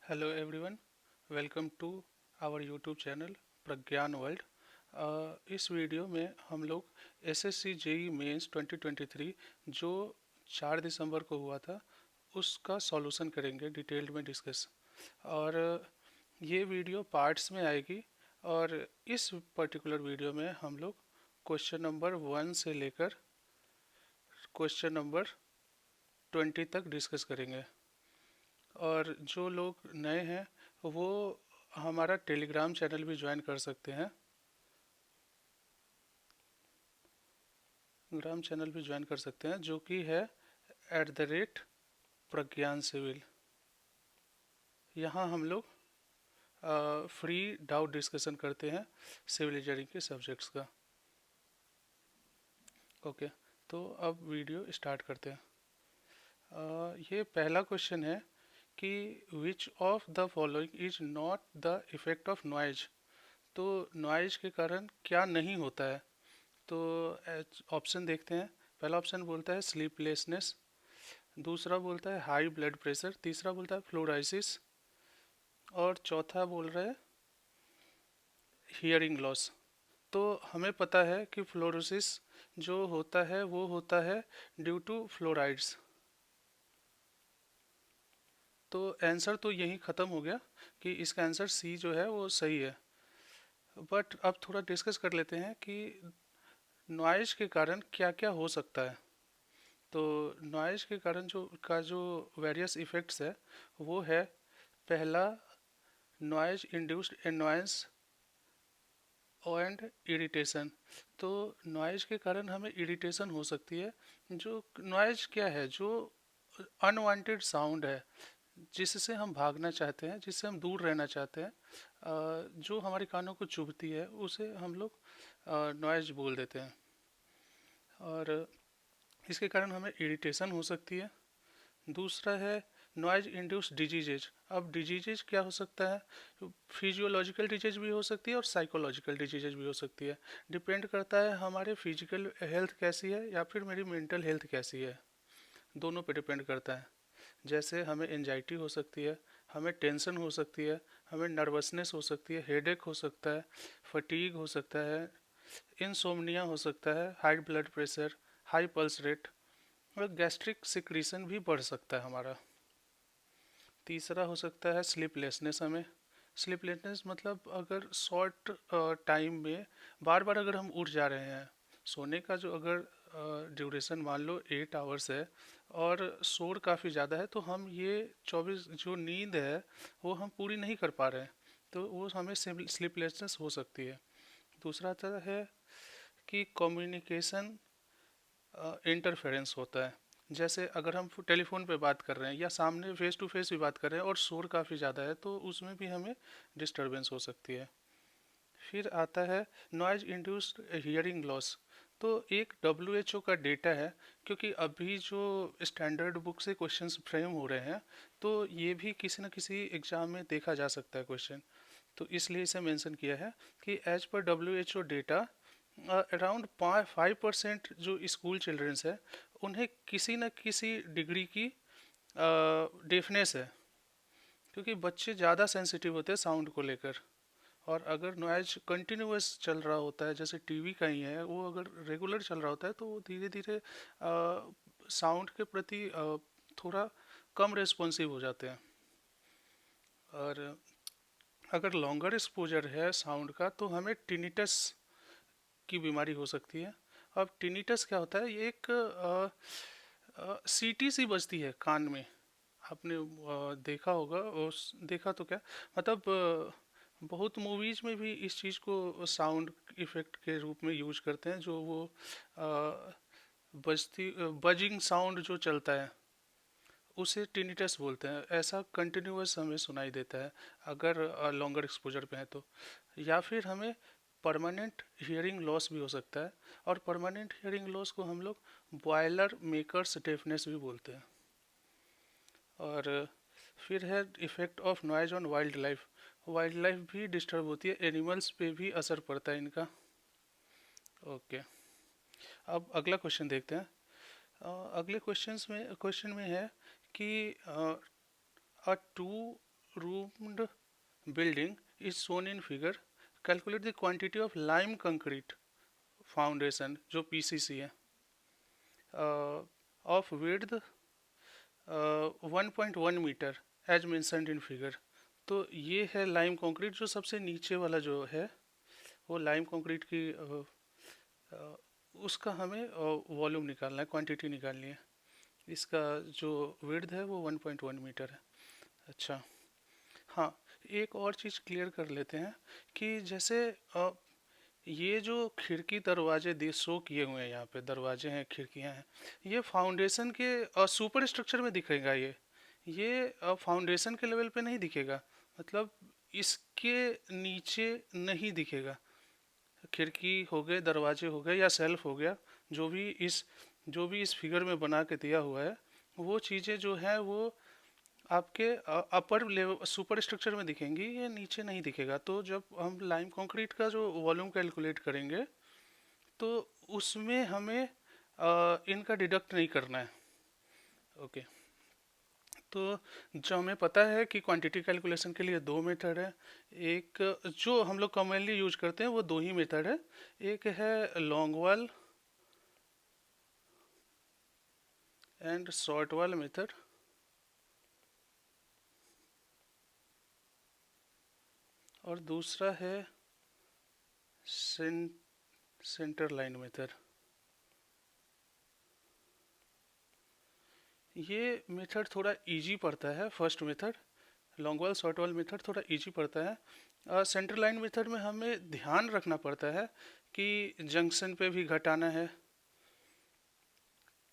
Hello everyone, welcome to our YouTube channel Pragyan World. इस video में हम लोग एसएससी जेई मेंस 2023 जो 4 दिसंबर को हुआ था उसका सॉल्यूशन करेंगे, डिटेल्ड में डिस्कस। और ये वीडियो पार्ट्स में आएगी और इस पर्टिकुलर वीडियो में हम लोग क्वेश्चन नंबर 1 से लेकर क्वेश्चन नंबर 20 तक डिस्कस करेंगे। और जो लोग नए हैं वो हमारा टेलीग्राम चैनल भी ज्वाइन कर सकते हैं। ग्राम चैनल भी ज्वाइन कर सकते हैं जो कि है @प्रज्ञान सिविल। यहाँ हम लोग फ्री डाउट डिस्कशन करते हैं सिविल इंजीनियरिंग के सब्जेक्ट्स का। ओके, तो अब वीडियो स्टार्ट करते हैं। ये पहला क्वेश्चन है कि which of the following is not the effect of noise. तो नॉइज के कारण क्या नहीं होता है। तो ऑप्शन देखते हैं। पहला ऑप्शन बोलता है स्लीपलेसनेस, दूसरा बोलता है हाई ब्लड प्रेशर, तीसरा बोलता है फ्लोराइसिस और चौथा बोल रहा है हियरिंग लॉस। तो हमें पता है कि फ्लोरोसिस जो होता है वो होता है ड्यू टू फ्लोराइड्स। तो आंसर तो यही ख़त्म हो गया कि इसका आंसर सी जो है वो सही है। बट अब थोड़ा डिस्कस कर लेते हैं कि नॉइज के कारण क्या क्या हो सकता है। तो नॉइज के कारण जो वेरियस इफ़ेक्ट्स है वो है, पहला नॉइज इंड्यूस्ड एनॉयंस एंड इरिटेशन। तो नॉइज के कारण हमें इरिटेशन हो सकती है। जो नॉइज क्या है, जो अनवांटेड साउंड है जिससे हम भागना चाहते हैं, जिससे हम दूर रहना चाहते हैं, जो हमारे कानों को चुभती है उसे हम लोग नॉइज बोल देते हैं। और इसके कारण हमें इरिटेशन हो सकती है। दूसरा है नॉइज इंड्यूस डिजीजेज। अब डिजीजेज क्या हो सकता है, फिजियोलॉजिकल डिजीज भी हो सकती है और साइकोलॉजिकल डिजीजेज भी हो सकती है। डिपेंड करता है हमारे फिजिकल हेल्थ कैसी है या फिर मेरी मेंटल हेल्थ कैसी है, दोनों पे डिपेंड करता है। जैसे हमें एनजाइटी हो सकती है, हमें टेंशन हो सकती है, हमें नर्वसनेस हो सकती है, हेडेक हो सकता है, फटीग हो सकता है, इंसोम्निया हो सकता है, high blood pressure, high pulse rate और गैस्ट्रिक सिक्रीशन भी बढ़ सकता है हमारा। तीसरा हो सकता है स्लीपलेसनेस। हमें स्लीपलेसनेस मतलब अगर शॉर्ट टाइम में बार बार अगर हम उठ जा रहे हैं, सोने का जो अगर ड्यूरेशन मान लो 8 आवर्स है और शोर काफ़ी ज़्यादा है, तो हम ये 24 जो नींद है वो हम पूरी नहीं कर पा रहे हैं, तो वो हमें स्लीपलेसनेस हो सकती है। दूसरा तरह है कि कम्युनिकेशन इंटरफेरेंस होता है। जैसे अगर हम टेलीफोन पे बात कर रहे हैं या सामने फेस टू फेस भी बात कर रहे हैं और शोर काफ़ी ज़्यादा है, तो उसमें भी हमें डिस्टरबेंस हो सकती है। फिर आता है नॉइज इंड्यूस्ड हियरिंग लॉस। तो एक डब्ल्यू का डेटा है, क्योंकि अभी जो स्टैंडर्ड बुक से क्वेश्चंस फ्रेम हो रहे हैं, तो ये भी किसी न किसी एग्जाम में देखा जा सकता है क्वेश्चन। तो इसलिए इसे मेंशन किया है कि as per W data around 5% जो स्कूल चिल्ड्रंस है उन्हें किसी न किसी डिग्री की डेफनेस है, क्योंकि बच्चे ज़्यादा सेंसिटिव होते हैं साउंड को लेकर। और अगर नॉइज कंटिन्यूअस चल रहा होता है, जैसे टीवी का ही है, वो अगर रेगुलर चल रहा होता है तो वो धीरे धीरे साउंड के प्रति थोड़ा कम रेस्पॉन्सिव हो जाते हैं। और अगर लॉन्गर एक्सपोजर है साउंड का तो हमें टिनिटस की बीमारी हो सकती है। अब टिनिटस क्या होता है, ये एक सीटी सी बजती है कान में। आपने देखा होगा, देखा तो क्या मतलब, बहुत मूवीज में भी इस चीज़ को साउंड इफेक्ट के रूप में यूज करते हैं, जो वो बजिंग साउंड जो चलता है उसे टिनिटस बोलते हैं। ऐसा कंटिन्यूअस हमें सुनाई देता है अगर लॉन्गर एक्सपोजर पे है तो। या फिर हमें परमानेंट हियरिंग लॉस भी हो सकता है, और परमानेंट हियरिंग लॉस को हम लोग बॉयलर मेकर्स डेफनेस भी बोलते हैं। और फिर है effect of noise on wild life. Wild life भी डिस्टर्ब होती है, एनिमल्स पे भी असर पड़ता है इनका। ओके, अब अगला क्वेश्चन देखते हैं। अगले क्वेश्चन में है कि अ to roomed building is shown in figure. Calculate the quantity of lime concrete foundation जो PCC है of width 1.1 metre as mentioned in figure. तो ये है लाइम कंक्रीट जो सबसे नीचे वाला जो है वो लाइम कंक्रीट की उसका हमें वॉल्यूम निकालना है, क्वांटिटी निकालनी है। इसका जो विड्थ है वो 1.1 मीटर है। अच्छा, हाँ, एक और चीज़ क्लियर कर लेते हैं कि जैसे ये जो खिड़की दरवाजे दे शो किए हुए हैं, यहाँ पे दरवाजे हैं, खिड़कियाँ हैं, ये फाउंडेशन के सुपर स्ट्रक्चर में दिखेगा। ये फाउंडेशन के लेवल पे नहीं दिखेगा, मतलब इसके नीचे नहीं दिखेगा। खिड़की हो गए, दरवाजे हो गए या सेल्फ हो गया, जो भी इस फिगर में बना के दिया हुआ है, वो चीज़ें जो है वो आपके अपर लेवल सुपर स्ट्रक्चर में दिखेंगी, ये नीचे नहीं दिखेगा। तो जब हम लाइम कंक्रीट का जो वॉल्यूम कैलकुलेट करेंगे तो उसमें हमें इनका डिडक्ट नहीं करना है। ओके, तो जो हमें पता है कि क्वांटिटी कैलकुलेशन के लिए दो मेथड है। एक जो हम लोग कॉमनली यूज करते हैं वो दो ही मेथड है, एक है long wall and short wall method, और दूसरा है सेंटर लाइन मेथड। ये मेथड थोड़ा इजी पड़ता है, first method long wall short wall method थोड़ा इजी पड़ता है। सेंटर लाइन मेथड में हमें ध्यान रखना पड़ता है कि जंक्शन पे भी घटाना है।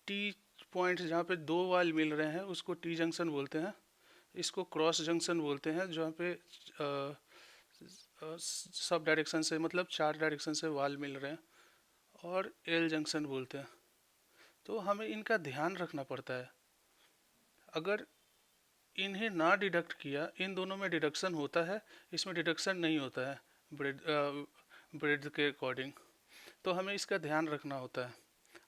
टी पॉइंट जहाँ पे दो वाल मिल रहे हैं उसको टी जंक्शन बोलते हैं, इसको क्रॉस जंक्शन बोलते हैं जहाँ पे सब डायरेक्शन से, मतलब चार डायरेक्शन से वाल मिल रहे हैं, और एल जंक्शन बोलते हैं। तो हमें इनका ध्यान रखना पड़ता है। अगर इन्हें ना डिडक्ट किया, इन दोनों में डिडक्शन होता है, इसमें डिडक्शन नहीं होता है ब्रेड के अकॉर्डिंग, तो हमें इसका ध्यान रखना होता है।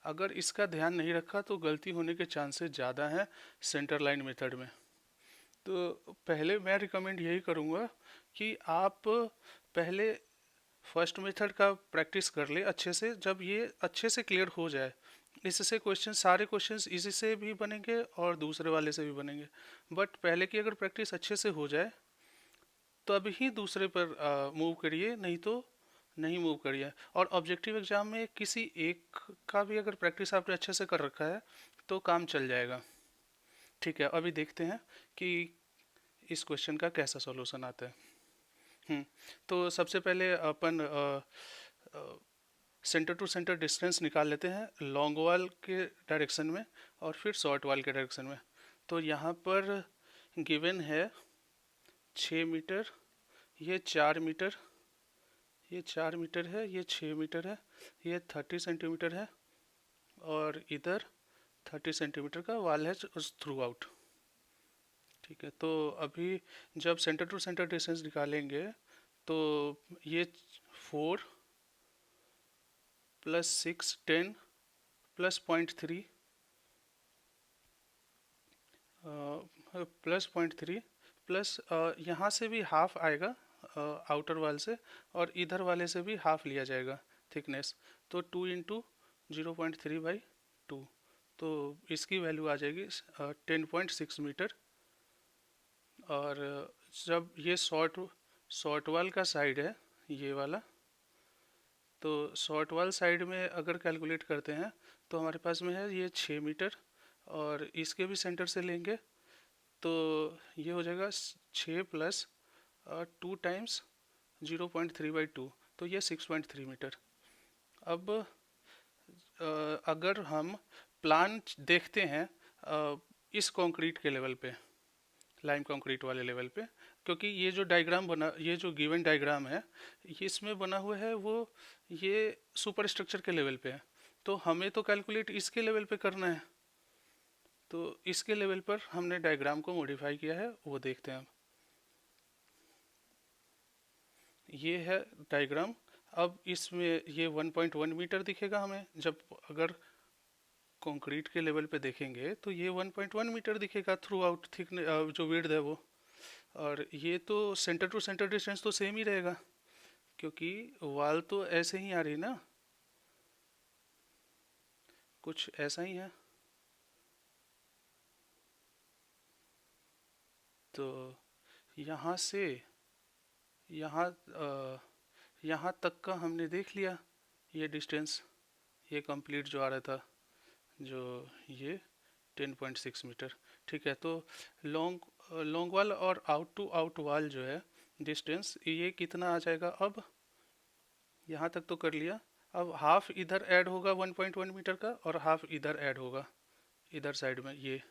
अगर इसका ध्यान नहीं रखा तो गलती होने के चांसेस ज़्यादा हैं सेंटर लाइन मेथड में। तो पहले मैं रिकमेंड यही करूँगा कि आप पहले फर्स्ट मेथड का प्रैक्टिस कर ले अच्छे से। जब ये अच्छे से क्लियर हो जाए, इससे क्वेश्चन, सारे क्वेश्चंस इसी से भी बनेंगे और दूसरे वाले से भी बनेंगे। बट पहले की अगर प्रैक्टिस अच्छे से हो जाए तब ही दूसरे पर मूव करिए, नहीं तो नहीं मूव करिए। और ऑब्जेक्टिव एग्जाम में किसी एक का भी अगर प्रैक्टिस आपने अच्छे से कर रखा है तो काम चल जाएगा। ठीक है, अभी देखते हैं कि इस क्वेश्चन का कैसा सॉल्यूशन आता है। तो सबसे पहले अपन सेंटर टू सेंटर डिस्टेंस निकाल लेते हैं लॉन्ग वाल के डायरेक्शन में और फिर शॉर्ट वाल के डायरेक्शन में। तो यहाँ पर गिवन है 6 मीटर, ये 4 मीटर, ये 4 मीटर है, ये 6 मीटर है, ये 30 सेंटीमीटर है, और इधर 30 सेंटीमीटर का वाल है थ्रू आउट। ठीक है, तो अभी जब सेंटर टू सेंटर डिस्टेंस निकालेंगे तो ये 4 प्लस 6 10 प्लस 0.3 प्लस 0.3 प्लस यहाँ से भी हाफ आएगा आउटर वाल से, और इधर वाले से भी हाफ लिया जाएगा थिकनेस। तो 2 इंटू 0.3/2, तो इसकी वैल्यू आ जाएगी 10.6 मीटर। और जब ये शॉर्ट वाल का साइड है ये वाला, तो शॉर्ट वाल साइड में अगर कैलकुलेट करते हैं तो हमारे पास में है ये 6 मीटर, और इसके भी सेंटर से लेंगे तो ये हो जाएगा 6 प्लस 2 टाइम्स 0.3/2, तो ये 6.3 मीटर। अब अगर हम प्लान देखते हैं इस कंक्रीट के लेवल पे, लाइम कंक्रीट वाले लेवल पे, क्योंकि ये जो डायग्राम बना, ये जो गिवन डायग्राम है इसमें बना हुआ है वो ये सुपर स्ट्रक्चर के लेवल पे है, तो हमें तो कैलकुलेट इसके लेवल पे करना है। तो इसके लेवल पर हमने डायग्राम को मॉडिफाई किया है, वो देखते हैं। ये है डायग्राम। अब इसमें ये 1.1 मीटर दिखेगा हमें, जब अगर कंक्रीट के लेवल पे देखेंगे तो ये 1.1 मीटर दिखेगा थ्रू आउट थिकनेस जो विड्थ है वो। और ये तो सेंटर टू सेंटर डिस्टेंस तो सेम ही रहेगा, क्योंकि वाल तो ऐसे ही आ रही ना, कुछ ऐसा ही है। तो यहाँ से यहाँ यहाँ तक का हमने देख लिया, ये डिस्टेंस, ये कंप्लीट जो आ रहा था, जो ये 10.6 मीटर। ठीक है, तो लॉन्ग वाल और आउट टू आउट वाल जो है डिस्टेंस, ये कितना आ जाएगा? अब यहाँ तक तो कर लिया, अब हाफ इधर ऐड होगा 1.1 मीटर का, और हाफ इधर ऐड होगा इधर साइड में ये।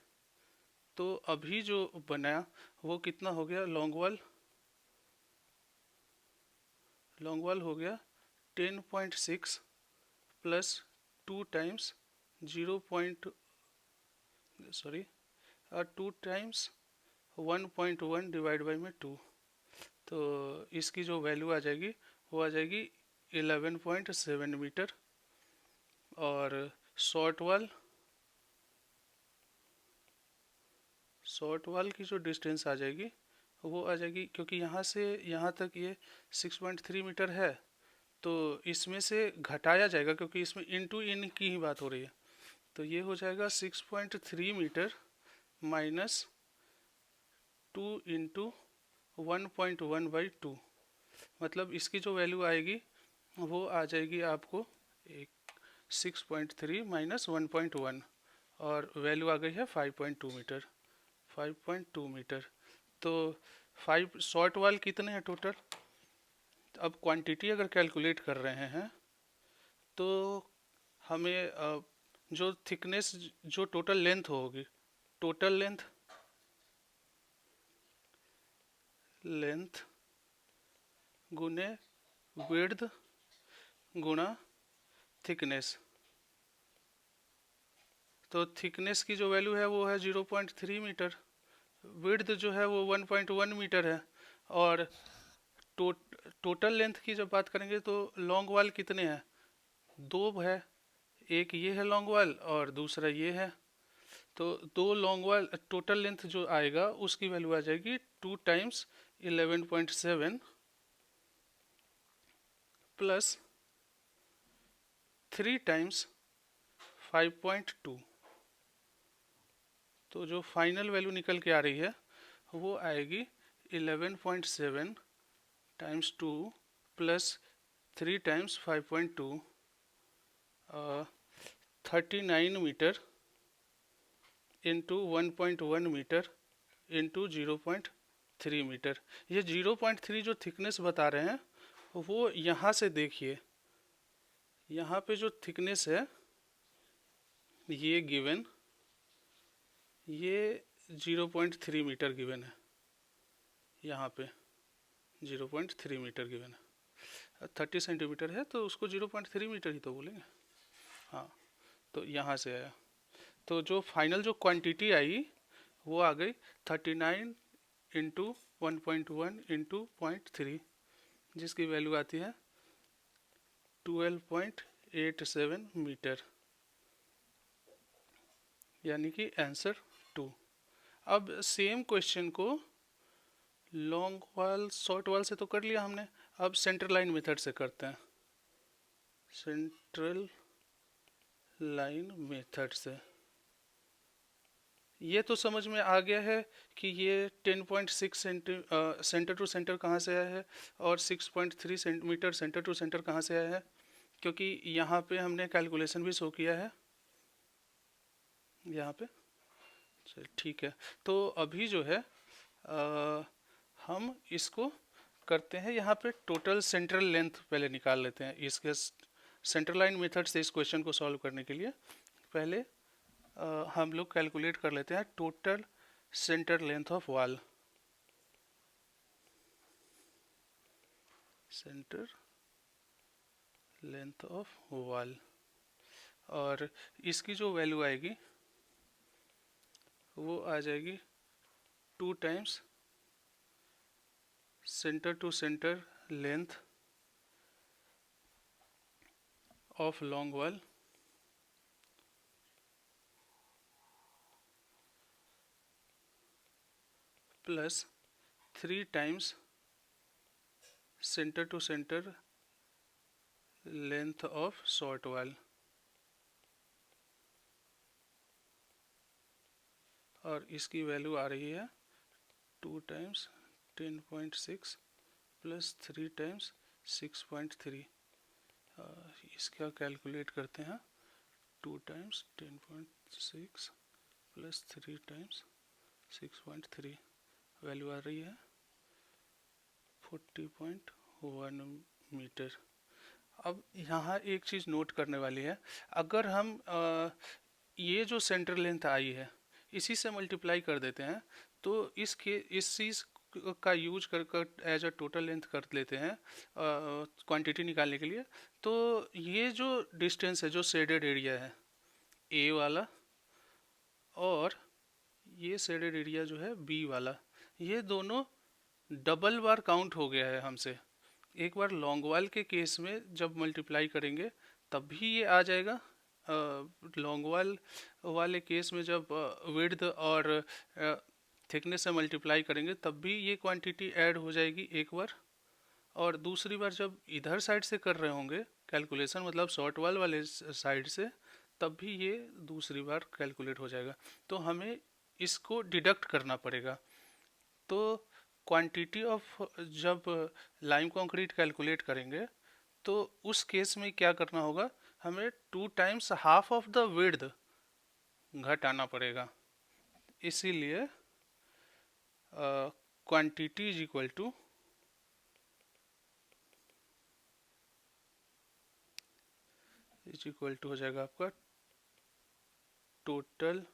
तो अभी जो बनाया वो कितना हो गया? लॉन्ग वाल हो गया 10.6 plus 2 times 0 point, sorry 2 times 1.1 divide by में 2। तो इसकी जो वैल्यू आ जाएगी वो आ जाएगी 11.7 मीटर। और शॉर्ट वाल की जो डिस्टेंस आ जाएगी वो आ जाएगी, क्योंकि यहाँ से यहाँ तक ये 6.3 मीटर है, तो इसमें से घटाया जाएगा, क्योंकि इसमें इनटू इन की ही बात हो रही है। तो ये हो जाएगा 6.3 मीटर माइनस 2 इंटू 1.1/2। मतलब इसकी जो वैल्यू आएगी वो आ जाएगी आपको एक 6.3 माइनस 1.1, और वैल्यू आ गई है 5.2 मीटर। 5.2 मीटर। तो 5 शॉर्ट वाल कितने हैं टोटल? अब क्वांटिटी अगर कैलकुलेट कर रहे हैं तो हमें जो थिकनेस, जो टोटल लेंथ होगी, टोटल लेंथ गुने विड्थ गुणा थिकनेस। तो थिकनेस की जो वैल्यू है वो है 0.3 मीटर, विड्थ जो है वो 1.1 मीटर है, और टोटल लेंथ की जब बात करेंगे तो लॉन्ग वाल कितने हैं? दो है, एक ये है लॉन्ग वाल और दूसरा ये है। तो दो लॉन्ग वाल टोटल लेंथ जो आएगा उसकी वैल्यू आ जाएगी 2 टाइम्स 11.7 प्लस 3 टाइम्स 5.2। तो जो फाइनल वैल्यू निकल के आ रही है वो आएगी 11.7 times 2 plus 3 times 5.2, 39 metre into 1.1 metre into 0.3 metre. ये 0.3 जो थिकनेस बता रहे हैं वो यहाँ से देखिए, यहाँ पे जो थिकनेस है ये गिवन, ये 0.3 मीटर गिवन है, यहाँ पे 0.3 मीटर गिवन है। 30 सेंटीमीटर है तो उसको 0.3 मीटर ही तो बोलेंगे। हाँ, तो यहाँ से आया। तो जो फाइनल जो क्वांटिटी आई वो आ गई 39 इंटू 1.1 इंटू 0.3, जिसकी वैल्यू आती है 12.87 मीटर, यानी कि आंसर 2। अब सेम क्वेश्चन को लॉन्ग वाल शॉर्ट वाल से तो कर लिया हमने, अब सेंटर लाइन मेथड से करते हैं। सेंट्रल लाइन मेथड से ये तो समझ में आ गया है कि ये 10.6 सेंटर टू सेंटर कहाँ से आया है, और 6.3 सेंटीमीटर सेंटर टू सेंटर कहाँ से आया है, क्योंकि यहाँ पे हमने कैलकुलेशन भी शो किया है यहाँ पे। चल ठीक है, तो अभी जो है हम इसको करते हैं, यहाँ पे टोटल सेंट्रल लेंथ पहले निकाल लेते हैं इसके सेंट्रल लाइन मेथड से। इस क्वेश्चन को सॉल्व करने के लिए पहले हम लोग कैलकुलेट कर लेते हैं टोटल सेंटर लेंथ ऑफ वाल। सेंटर लेंथ ऑफ वाल, और इसकी जो वैल्यू आएगी वो आ जाएगी 2 times centre to centre length of long wall plus 3 times centre to centre length of short wall, और इसकी वैल्यू आ रही है 2 टाइम्स 10.6 प्लस 3 टाइम्स 6.3। इसका कैलकुलेट करते हैं। 2 टाइम्स 10.6 प्लस 3 टाइम्स 6.3, वैल्यू आ रही है 40.1 मीटर। अब यहाँ एक चीज़ नोट करने वाली है, अगर हम ये जो सेंटर लेंथ आई है इसी से मल्टीप्लाई कर देते हैं, तो इस चीज़ का यूज कर कर एज अ टोटल लेंथ कर लेते हैं क्वांटिटी निकालने के लिए, तो ये जो डिस्टेंस है, जो शेडेड एरिया है ए वाला, और ये शेडेड एरिया जो है बी वाला, ये दोनों डबल बार काउंट हो गया है हमसे। एक बार लॉन्ग वाल के केस में जब मल्टीप्लाई करेंगे तब भी ये आ जाएगा। लॉन्ग वाल वाले केस में जब विड्थ और थिकनेस से मल्टीप्लाई करेंगे तब भी ये क्वांटिटी ऐड हो जाएगी एक बार, और दूसरी बार जब इधर साइड से कर रहे होंगे कैलकुलेशन, मतलब शॉर्ट वाल वाले साइड से, तब भी ये दूसरी बार कैलकुलेट हो जाएगा। तो हमें इसको डिडक्ट करना पड़ेगा। तो क्वांटिटी ऑफ, जब लाइम कंक्रीट कैलकुलेट करेंगे तो उस केस में क्या करना होगा, हमें 2 times half of the width घटाना पड़ेगा। इसीलिए क्वांटिटी इज इक्वल टू हो जाएगा आपका total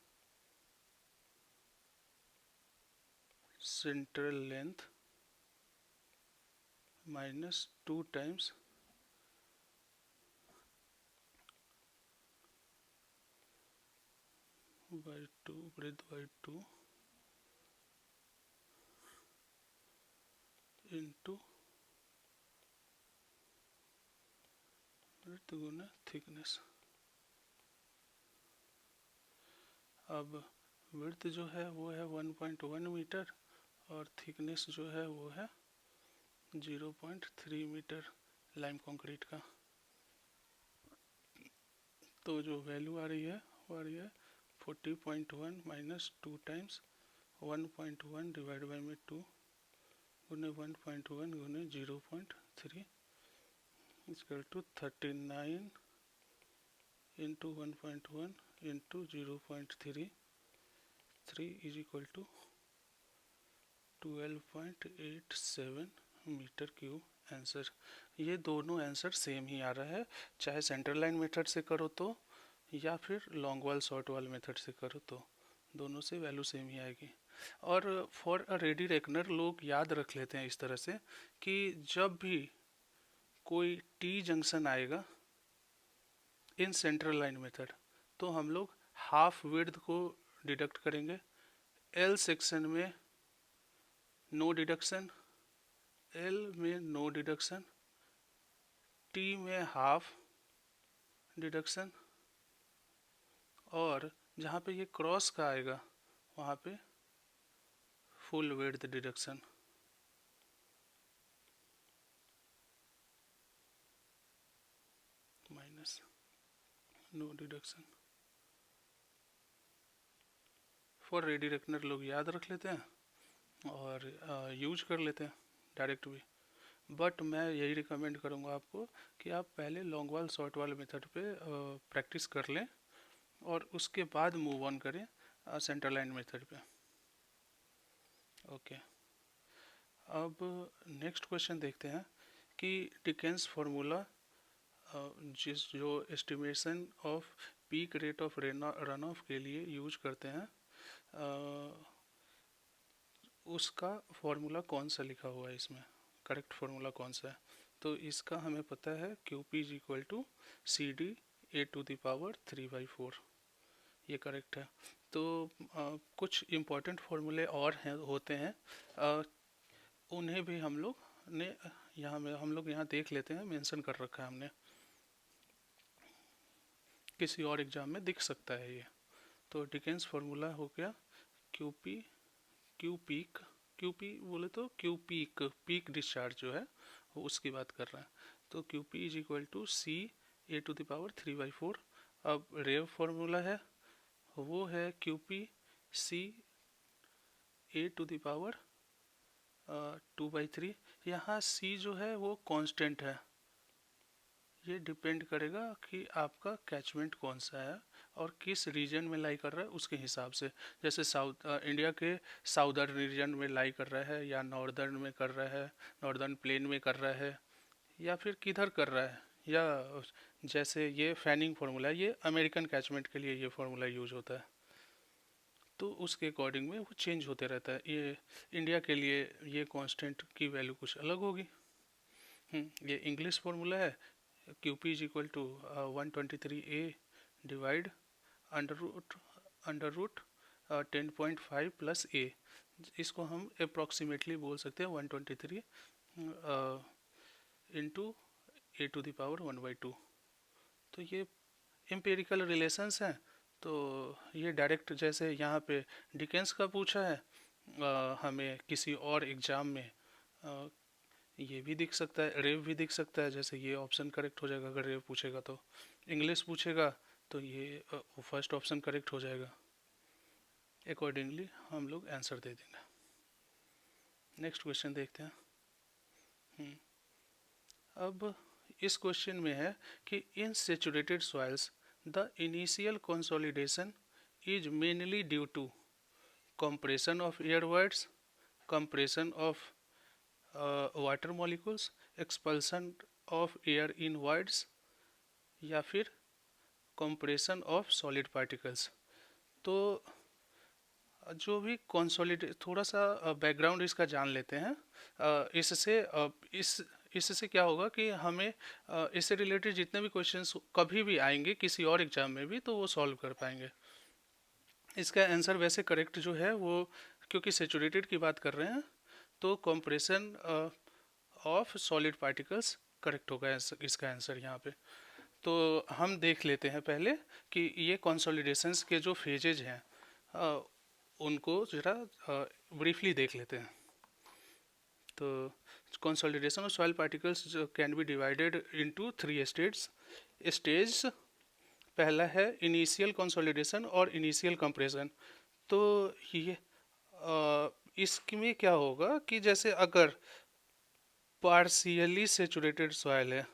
central length minus 2 times by 2 breadth by 2 into breadth गुना थिकनेस। अब विड्थ जो है वो है 1.1 मीटर, और थिकनेस जो है वो है 0.3 मीटर लाइम कंक्रीट का। तो जो वैल्यू आ रही है वो आ रही है 40.1 माइनस 2 टाइम्स 1.1 डिवाइड बाई में 2 गुने 1.1 गुने 0.3 equal to 39 into 1.1 into 0.3 is equal to 12.87 metre cube answer. ये दोनों आंसर सेम ही आ रहा है, चाहे सेंटर लाइन मेथड से करो तो या फिर लॉन्ग वाल शॉर्ट वाल मेथड से करो तो, दोनों से वैल्यू सेम ही आएगी। और फॉर अ रेडी रेकनर लोग याद रख लेते हैं इस तरह से कि जब भी कोई टी जंक्शन आएगा इन सेंट्रल लाइन मेथड, तो हम लोग हाफ विड्थ को डिडक्ट करेंगे, एल सेक्शन में नो डिडक्शन, एल में नो डिडक्शन, टी में हाफ डिडक्शन, और जहाँ पे ये क्रॉस का आएगा वहाँ पे full width deduction. Minus no deduction. For ready reckoner लोग याद रख लेते हैं और यूज कर लेते हैं डायरेक्ट भी, बट मैं यही रिकमेंड करूँगा आपको कि आप पहले लॉन्ग वाल शॉर्ट वाल मेथड पे प्रैक्टिस कर लें और उसके बाद मूव ऑन करें सेंटर लाइन मेथड पे। ओके, अब नेक्स्ट क्वेश्चन देखते हैं कि डिकेंस फार्मूला जो estimation off peak rate of run of के लिए यूज करते हैं, उसका फार्मूला कौन सा लिखा हुआ है इसमें, करेक्ट फार्मूला कौन सा है। तो इसका हमें पता है Q P is equal to C D A to the power 3/4, ये करेक्ट है। तो कुछ इम्पोर्टेंट फार्मूले और हैं होते हैं, उन्हें भी हम लोग ने यहाँ देख लेते हैं, मेंशन कर रखा है हमने, किसी और एग्जाम में दिख सकता है ये। तो डिकेंस फार्मूला हो गया Q P, Q peak, Q P बोले तो क्यू पीक, पीक डिस्चार्ज जो है वो उसकी बात कर रहे हैं। तो Q P is equal to C A to the power 3/4। अब रेव फॉर्मूला है वो है Q P C A to the power 2/3। यहाँ सी जो है वो कांस्टेंट है, ये डिपेंड करेगा कि आपका कैचमेंट कौन सा है और किस रीजन में लाई कर रहा है उसके हिसाब से। जैसे साउथ इंडिया के साउदर्न रीजन में लाई कर रहा है या नॉर्दर्न में कर रहा है, नॉर्दर्न प्लेन में कर रहा है, या फिर किधर कर रहा है, या जैसे ये फैनिंग फार्मूला है, ये अमेरिकन कैचमेंट के लिए ये फार्मूला यूज होता है, तो उसके अकॉर्डिंग में वो चेंज होते रहता है। ये इंडिया के लिए ये कांस्टेंट की वैल्यू कुछ अलग होगी। ये इंग्लिश फार्मूला है, Q P is equal to 123 A divide under root 10.5 plus A. इसको हम अप्रॉक्सीमेटली बोल सकते हैं 123 into A to the power 1/2। तो ये एम्पिरिकल रिलेशंस हैं। तो ये डायरेक्ट जैसे यहाँ पे डिकेंस का पूछा है, हमें किसी और एग्जाम में ये भी दिख सकता है, रेव भी दिख सकता है। जैसे ये ऑप्शन करेक्ट हो जाएगा अगर रेव पूछेगा, तो इंग्लिश पूछेगा तो ये फर्स्ट ऑप्शन करेक्ट हो जाएगा। अकॉर्डिंगली हम लोग आंसर दे देंगे। नेक्स्ट क्वेश्चन देखते हैं। अब इस क्वेश्चन में है कि in saturated soils the initial consolidation is mainly due to compression of air voids, compression of water molecules, expulsion of air in voids, या फिर compression of solid particles। तो जो भी कंसोलिडेट, थोड़ा सा बैकग्राउंड इसका जान लेते हैं। इससे क्या होगा कि हमें इससे रिलेटेड जितने भी क्वेश्चंस कभी भी आएंगे किसी और एग्जाम में भी, तो वो सॉल्व कर पाएंगे। इसका आंसर वैसे करेक्ट जो है वो, क्योंकि सेचुरेटेड की बात कर रहे हैं, तो compression of solid particles correct होगा इसका आंसर यहाँ पे। तो हम देख लेते हैं पहले कि ये कंसोलिडेशंस के जो फेजेज हैं उनको ज़रा ब्रीफली देख लेते हैं। तो consolidation of soil particles can be divided into 3 stage. पहला है इनिशियल कंसोलिडेशन और इनिशियल कंप्रेशन। तो ये इसमें क्या होगा कि जैसे अगर पार्शियली सेचुरेटेड सॉइल है,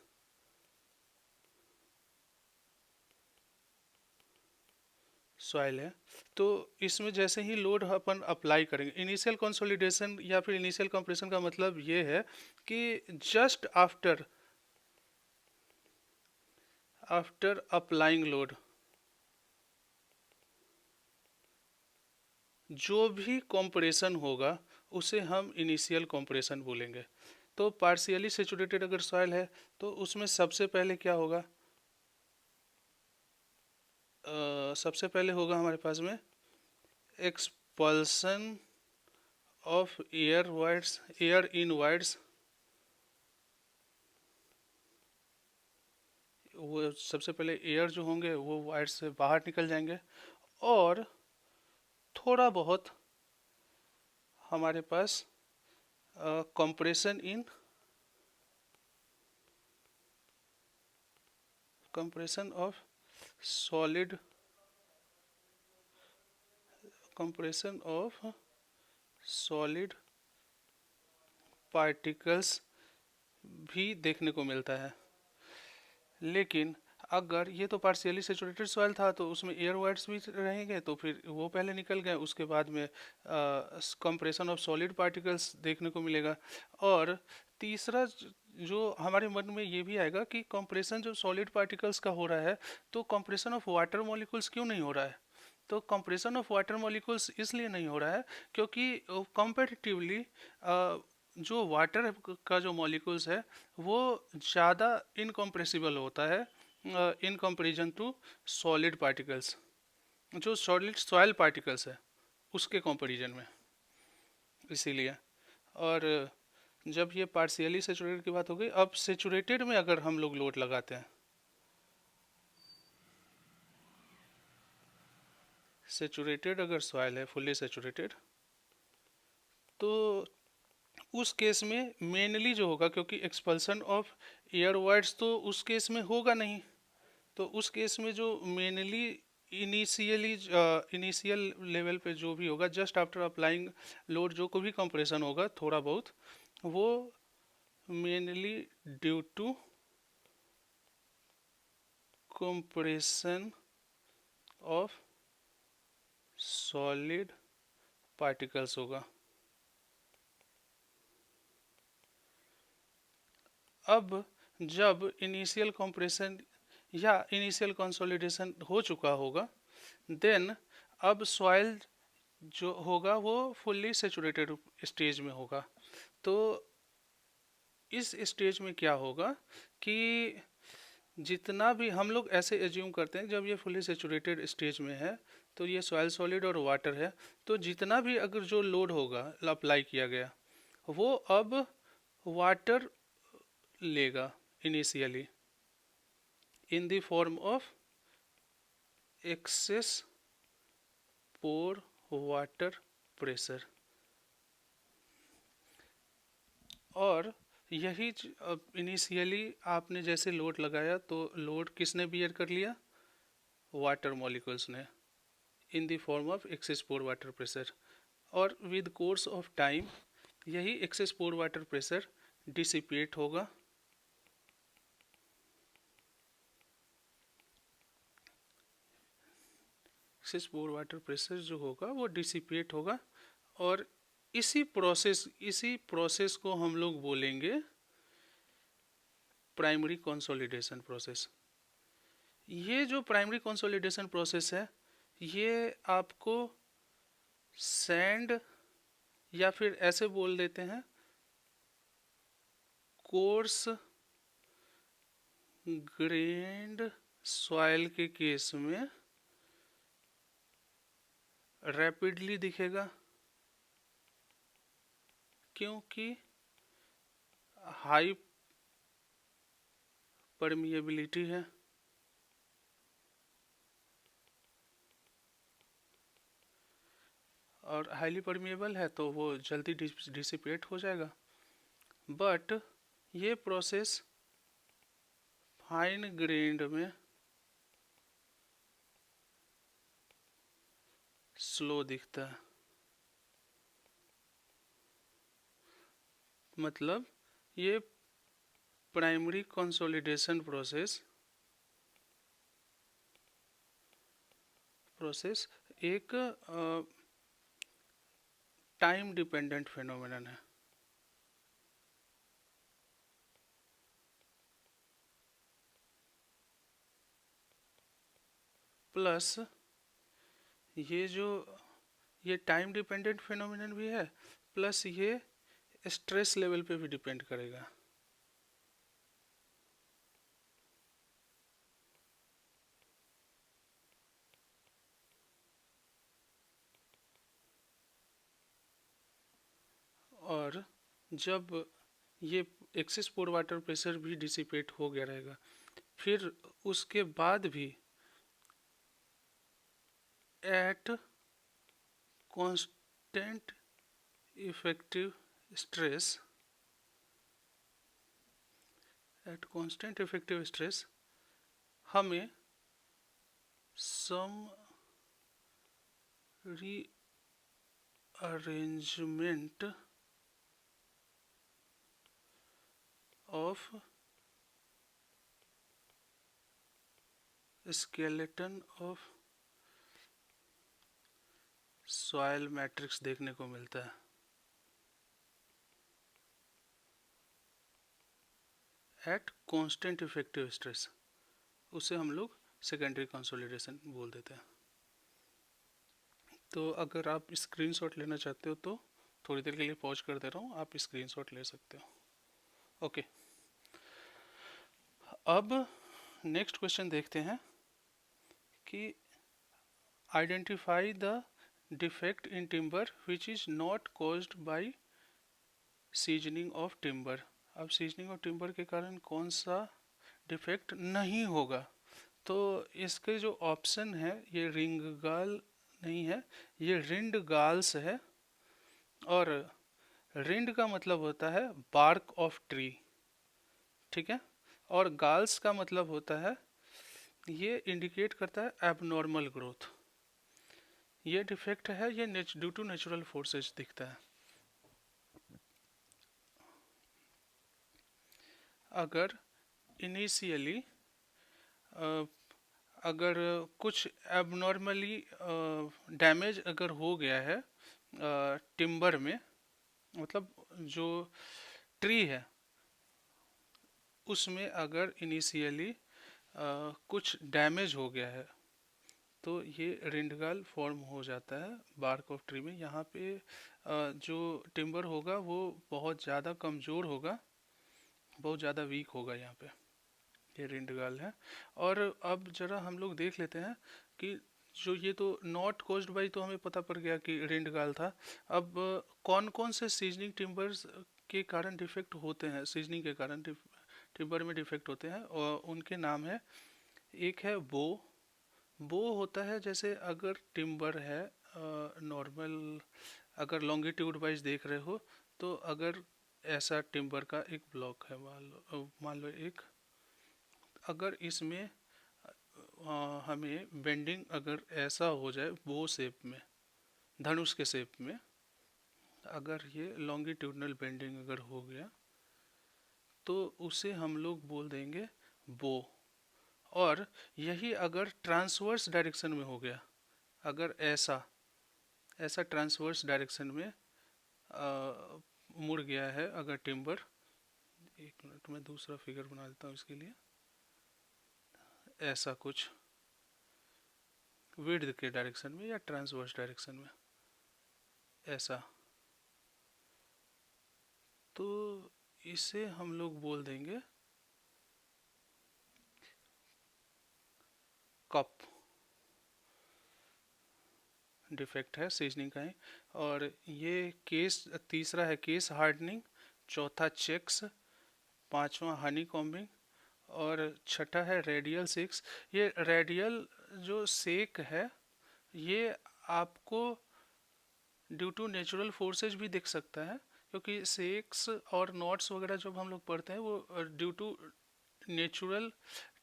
तो इसमें जैसे ही लोड अपन अप्लाई करेंगे, इनिशियल कंसोलिडेशन या फिर इनिशियल कंप्रेशन का मतलब ये है कि जस्ट आफ्टर अप्लाइंग लोड जो भी कंप्रेशन होगा उसे हम इनिशियल कंप्रेशन बोलेंगे। तो पार्शियली सेचुरेटेड अगर सॉइल है तो उसमें सबसे पहले क्या होगा, सबसे पहले होगा हमारे पास में expulsion of air in wides. वो सबसे पहले एयर जो होंगे वो वाइड से बाहर निकल जाएंगे, और थोड़ा बहुत हमारे पास कंप्रेशन ऑफ सॉलिड पार्टिकल्स भी देखने को मिलता है। लेकिन अगर ये तो पार्शियली सेचुरेटेड सॉइल था तो उसमें एयर वाइड्स भी रहेंगे, तो फिर वो पहले निकल गए, उसके बाद में कंप्रेशन ऑफ सॉलिड पार्टिकल्स देखने को मिलेगा। और तीसरा जो हमारे मन में ये भी आएगा कि कंप्रेशन जो सॉलिड पार्टिकल्स का हो रहा है, तो कंप्रेशन ऑफ वाटर मॉलिक्यूल्स क्यों नहीं हो रहा है। तो कंप्रेशन ऑफ वाटर मॉलिक्यूल्स इसलिए नहीं हो रहा है क्योंकि कंपेरेटिवली जो वाटर का जो मॉलिक्यूल्स है वो ज़्यादा इनकम्प्रेसिबल होता है in comparison to solid particles, जो सॉलिड सॉइल पार्टिकल्स है उसके कंपेरिजन में, इसीलिए। और जब ये पार्शियली सेचुरेटेड की बात हो गई, अब सेचुरेटेड में अगर हम लोग लोड लगाते हैं, सेचुरेटेड अगर सॉइल है फुल्ली सेचुरेटेड, तो उस केस में मेनली जो होगा, क्योंकि एक्सपल्सन ऑफ एयर वर्ड्स तो उस केस में होगा नहीं, तो उस केस में जो मेनली इनिशियली इनिशियल लेवल पे जो भी होगा जस्ट आफ्टर अप्लाइंग लोड, जो कोई भी कंप्रेशन होगा थोड़ा बहुत, वो mainly due to compression of solid particles होगा। अब जब इनिशियल कंप्रेशन या इनिशियल कंसोलिडेशन हो चुका होगा, देन अब सॉइल जो होगा वो फुल्ली सेचुरेटेड स्टेज में होगा। तो इस स्टेज में क्या होगा कि जितना भी हम लोग ऐसे एज्यूम करते हैं, जब ये फुल्ली सेचुरेटेड स्टेज में है तो ये सॉइल सॉलिड और वाटर है, तो जितना भी अगर जो लोड होगा अप्लाई किया गया, वो अब वाटर लेगा initially in the form of access pour water pressure. और यही इनिशियली आपने जैसे लोड लगाया तो लोड किसने बियर कर लिया, वाटर मॉलिक्यूल्स ने, in the form of access pour water pressure. और विद कोर्स ऑफ टाइम यही एक्सेस पोर वाटर प्रेशर डिसिपेट होगा, एक्सेस पोर वाटर प्रेशर जो होगा वो डिसिपेट होगा। और इसी प्रोसेस को हम लोग बोलेंगे प्राइमरी कंसोलिडेशन प्रोसेस। ये जो प्राइमरी कंसोलिडेशन प्रोसेस है, ये आपको सैंड या फिर ऐसे बोल देते हैं कोर्स ग्रेन्ड सॉइल के केस में रैपिडली दिखेगा, क्योंकि हाई परमिएबिलिटी है। और हाईली परमिएबल है तो वो जल्दी डिसिपेट हो जाएगा। बट ये प्रोसेस फाइन ग्रेन्ड में स्लो दिखता है। मतलब ये प्राइमरी कंसोलिडेशन प्रोसेस एक टाइम डिपेंडेंट फिनोमेनन है। प्लस ये टाइम डिपेंडेंट फिनोमेनन भी है, प्लस ये स्ट्रेस लेवल पे भी डिपेंड करेगा। और जब ये एक्सेस पोर वाटर प्रेशर भी डिसिपेट हो गया रहेगा, फिर उसके बाद भी एट कांस्टेंट इफेक्टिव स्ट्रेस हमें some rearrangement of skeleton of soil matrix देखने को मिलता है एट कांस्टेंट इफेक्टिव स्ट्रेस। उसे हम लोग सेकेंडरी कंसोलिडेशन बोल देते हैं। तो अगर आप स्क्रीनशॉट लेना चाहते हो तो थोड़ी देर के लिए पॉज कर दे रहा हूँ, आप स्क्रीनशॉट ले सकते हो। ओके, अब नेक्स्ट क्वेश्चन देखते हैं कि identify the defect in timber which is not caused by seasoning of timber. अब सीजनिंग ऑफ टिम्बर के कारण कौन सा डिफेक्ट नहीं होगा, तो इसके जो ऑप्शन है ये रिंगगाल नहीं है, ये रिंडगाल्स है। और रिंड का मतलब होता है बार्क ऑफ ट्री, ठीक है। और गाल्स का मतलब होता है, ये इंडिकेट करता है एबनॉर्मल ग्रोथ। ये डिफेक्ट है, ये ड्यू टू नेचुरल फोर्सेस दिखता है। अगर इनिशियली अगर कुछ एबनॉर्मली डैमेज अगर हो गया है टिम्बर में, मतलब जो ट्री है उसमें अगर इनिशियली कुछ डैमेज हो गया है, तो ये रिंडगाल फॉर्म हो जाता है बार्क ऑफ ट्री में। यहाँ पे जो टिम्बर होगा वो बहुत ज़्यादा कमज़ोर होगा, बहुत ज़्यादा वीक होगा यहाँ पे। ये रिंडगाल है। और अब जरा हम लोग देख लेते हैं कि जो ये तो नॉट कोज्ड बाई तो हमें पता पड़ गया कि रिंडगाल था। अब कौन कौन से सीजनिंग टिम्बर्स के कारण डिफेक्ट होते हैं, सीजनिंग के कारण टिम्बर में डिफेक्ट होते हैं, और उनके नाम है, एक है बो। बो होता है जैसे अगर टिम्बर है नॉर्मल, अगर लॉन्गिट्यूड वाइज देख रहे हो, तो अगर ऐसा टिम्बर का एक ब्लॉक है, मान लो एक, अगर इसमें हमें बेंडिंग अगर ऐसा हो जाए बो शेप में, धनुष के शेप में, अगर ये लॉन्गिट्यूडनल बेंडिंग अगर हो गया तो उसे हम लोग बोल देंगे बो। और यही अगर ट्रांसवर्स डायरेक्शन में हो गया, अगर ऐसा ऐसा ट्रांसवर्स डायरेक्शन में मुड़ गया है अगर टिम्बर, एक मिनट में दूसरा फिगर बना देता हूँ इसके लिए, ऐसा कुछ विड्थ के डायरेक्शन में या ट्रांसवर्स डायरेक्शन में ऐसा, तो इसे हम लोग बोल देंगे कप डिफेक्ट है, सीजनिंग का है। और ये केस, तीसरा है केस हार्डनिंग, चौथा चेक्स, पांचवा हनी कॉम्बिंग, और छठा है रेडियल सेक्स। ये रेडियल जो सेक है, ये आपको ड्यू टू नेचुरल फोर्सेज भी दिख सकता है, क्योंकि सेक्स और नॉट्स वगैरह जब हम लोग पढ़ते हैं वो ड्यू टू नेचुरल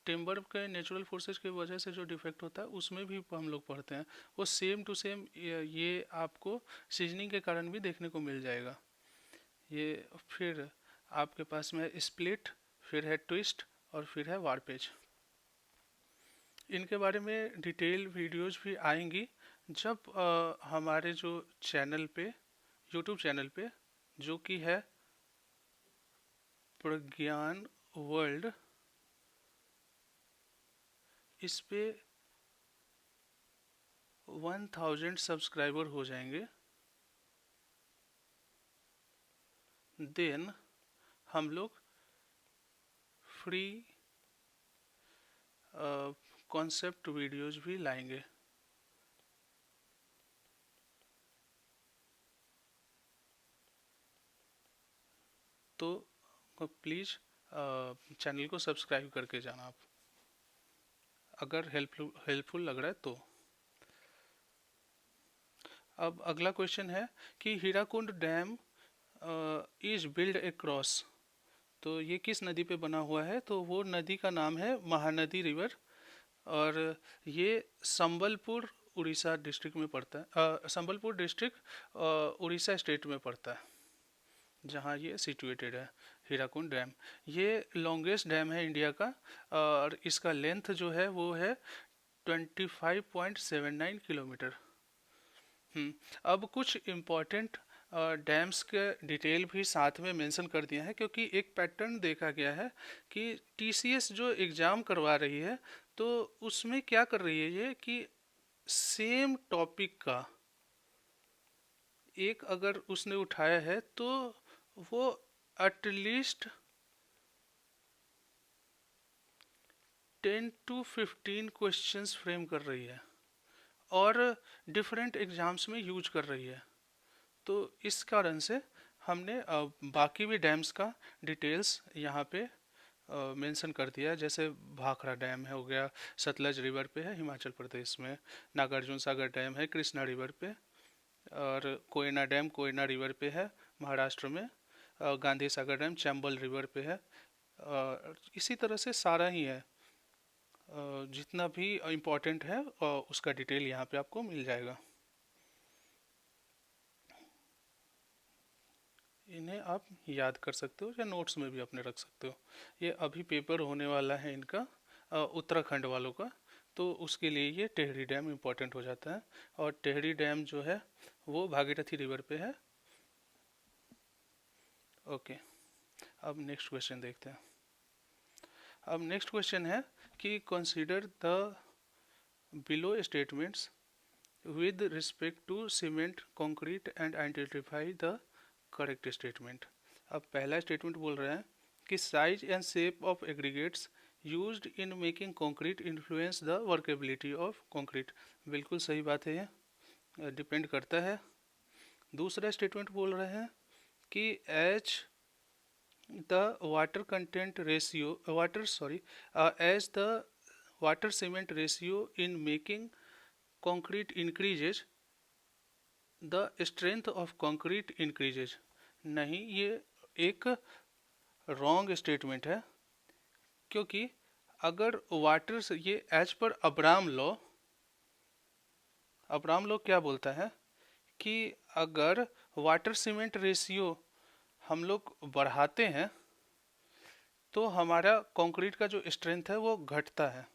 टिम्बर के नेचुरल फोर्सेज की वजह से जो डिफेक्ट होता है उसमें भी हम लोग पढ़ते हैं, वो सेम टू सेम ये आपको सीजनिंग के कारण भी देखने को मिल जाएगा। ये फिर आपके पास में स्प्लिट, फिर है ट्विस्ट, और फिर है वार्पेज। इनके बारे में डिटेल वीडियोज भी आएंगी जब हमारे जो चैनल पे, यूट्यूब चैनल पे, जो कि है प्रज्ञान वर्ल्ड, इस पे 1000 सब्सक्राइबर हो जाएंगे, देन हम लोग फ्री कॉन्सेप्ट वीडियोज भी लाएंगे। तो प्लीज़ चैनल को सब्सक्राइब करके जाना आप, अगर हेल्पफुल लग रहा है तो। अब अगला क्वेश्चन है कि Hirakud dam is build across, तो ये किस नदी पे बना हुआ है, तो वो नदी का नाम है महानदी रिवर। और ये संबलपुर उड़ीसा डिस्ट्रिक्ट में पड़ता है, संबलपुर डिस्ट्रिक्ट उड़ीसा स्टेट में पड़ता है, जहाँ ये सिचुएटेड है हीराकुंड डैम। ये लॉन्गेस्ट डैम है इंडिया का, और इसका लेंथ जो है वो है 25.79 किलोमीटर। अब कुछ इम्पोर्टेंट डैम्स के डिटेल भी साथ में मेंशन कर दिया है, क्योंकि एक पैटर्न देखा गया है कि टीसीएस जो एग्ज़ाम करवा रही है, तो उसमें क्या कर रही है ये कि सेम टॉपिक का एक अगर उसने उठाया है तो वो एटलीस्ट 10 to 15 क्वेश्चंस फ्रेम कर रही है और डिफरेंट एग्जाम्स में यूज कर रही है। तो इस कारण से हमने बाकी भी डैम्स का डिटेल्स यहाँ पे मेंशन कर दिया है। जैसे भाखड़ा डैम है हो गया, सतलज रिवर पे है हिमाचल प्रदेश में, नागार्जुन सागर डैम है कृष्णा रिवर पे, और कोयना डैम कोयना रिवर पे है महाराष्ट्र में। Gandhi Sagar dam chamber river पे है। इसी तरह से सारा ही है। जितना भी इम्पोर्टेंट है उसका डिटेल यहाँ पे आपको मिल जाएगा। इन्हें आप याद कर सकते हो या नोट्स में भी अपने रख सकते हो। ये अभी पेपर होने वाला है इनका, उत्तराखंड वालों का, तो उसके लिए ये टेहरी डैम इम्पोर्टेंट हो जाता है। और टेहरी डैम जो है वो भागीरथी रिवर पे है। ओके, अब नेक्स्ट क्वेश्चन देखते हैं। अब नेक्स्ट क्वेश्चन है कि consider the below statements with respect to cement, concrete and identify the correct statement। अब पहला स्टेटमेंट बोल रहे हैं कि size and shape of aggregates used in making concrete influence the workability of concrete. बिल्कुल सही बात है, ये डिपेंड करता है। दूसरा स्टेटमेंट बोल रहे हैं कि as the water content ratio as the water cement ratio in making concrete increases the strength of concrete increases। नहीं, ये एक रॉन्ग स्टेटमेंट है, क्योंकि अगर वाटर से ये एज पर अब्राम लॉ क्या बोलता है कि अगर वाटर सीमेंट रेशियो हम लोग बढ़ाते हैं तो हमारा कंक्रीट का जो स्ट्रेंथ है वो घटता है।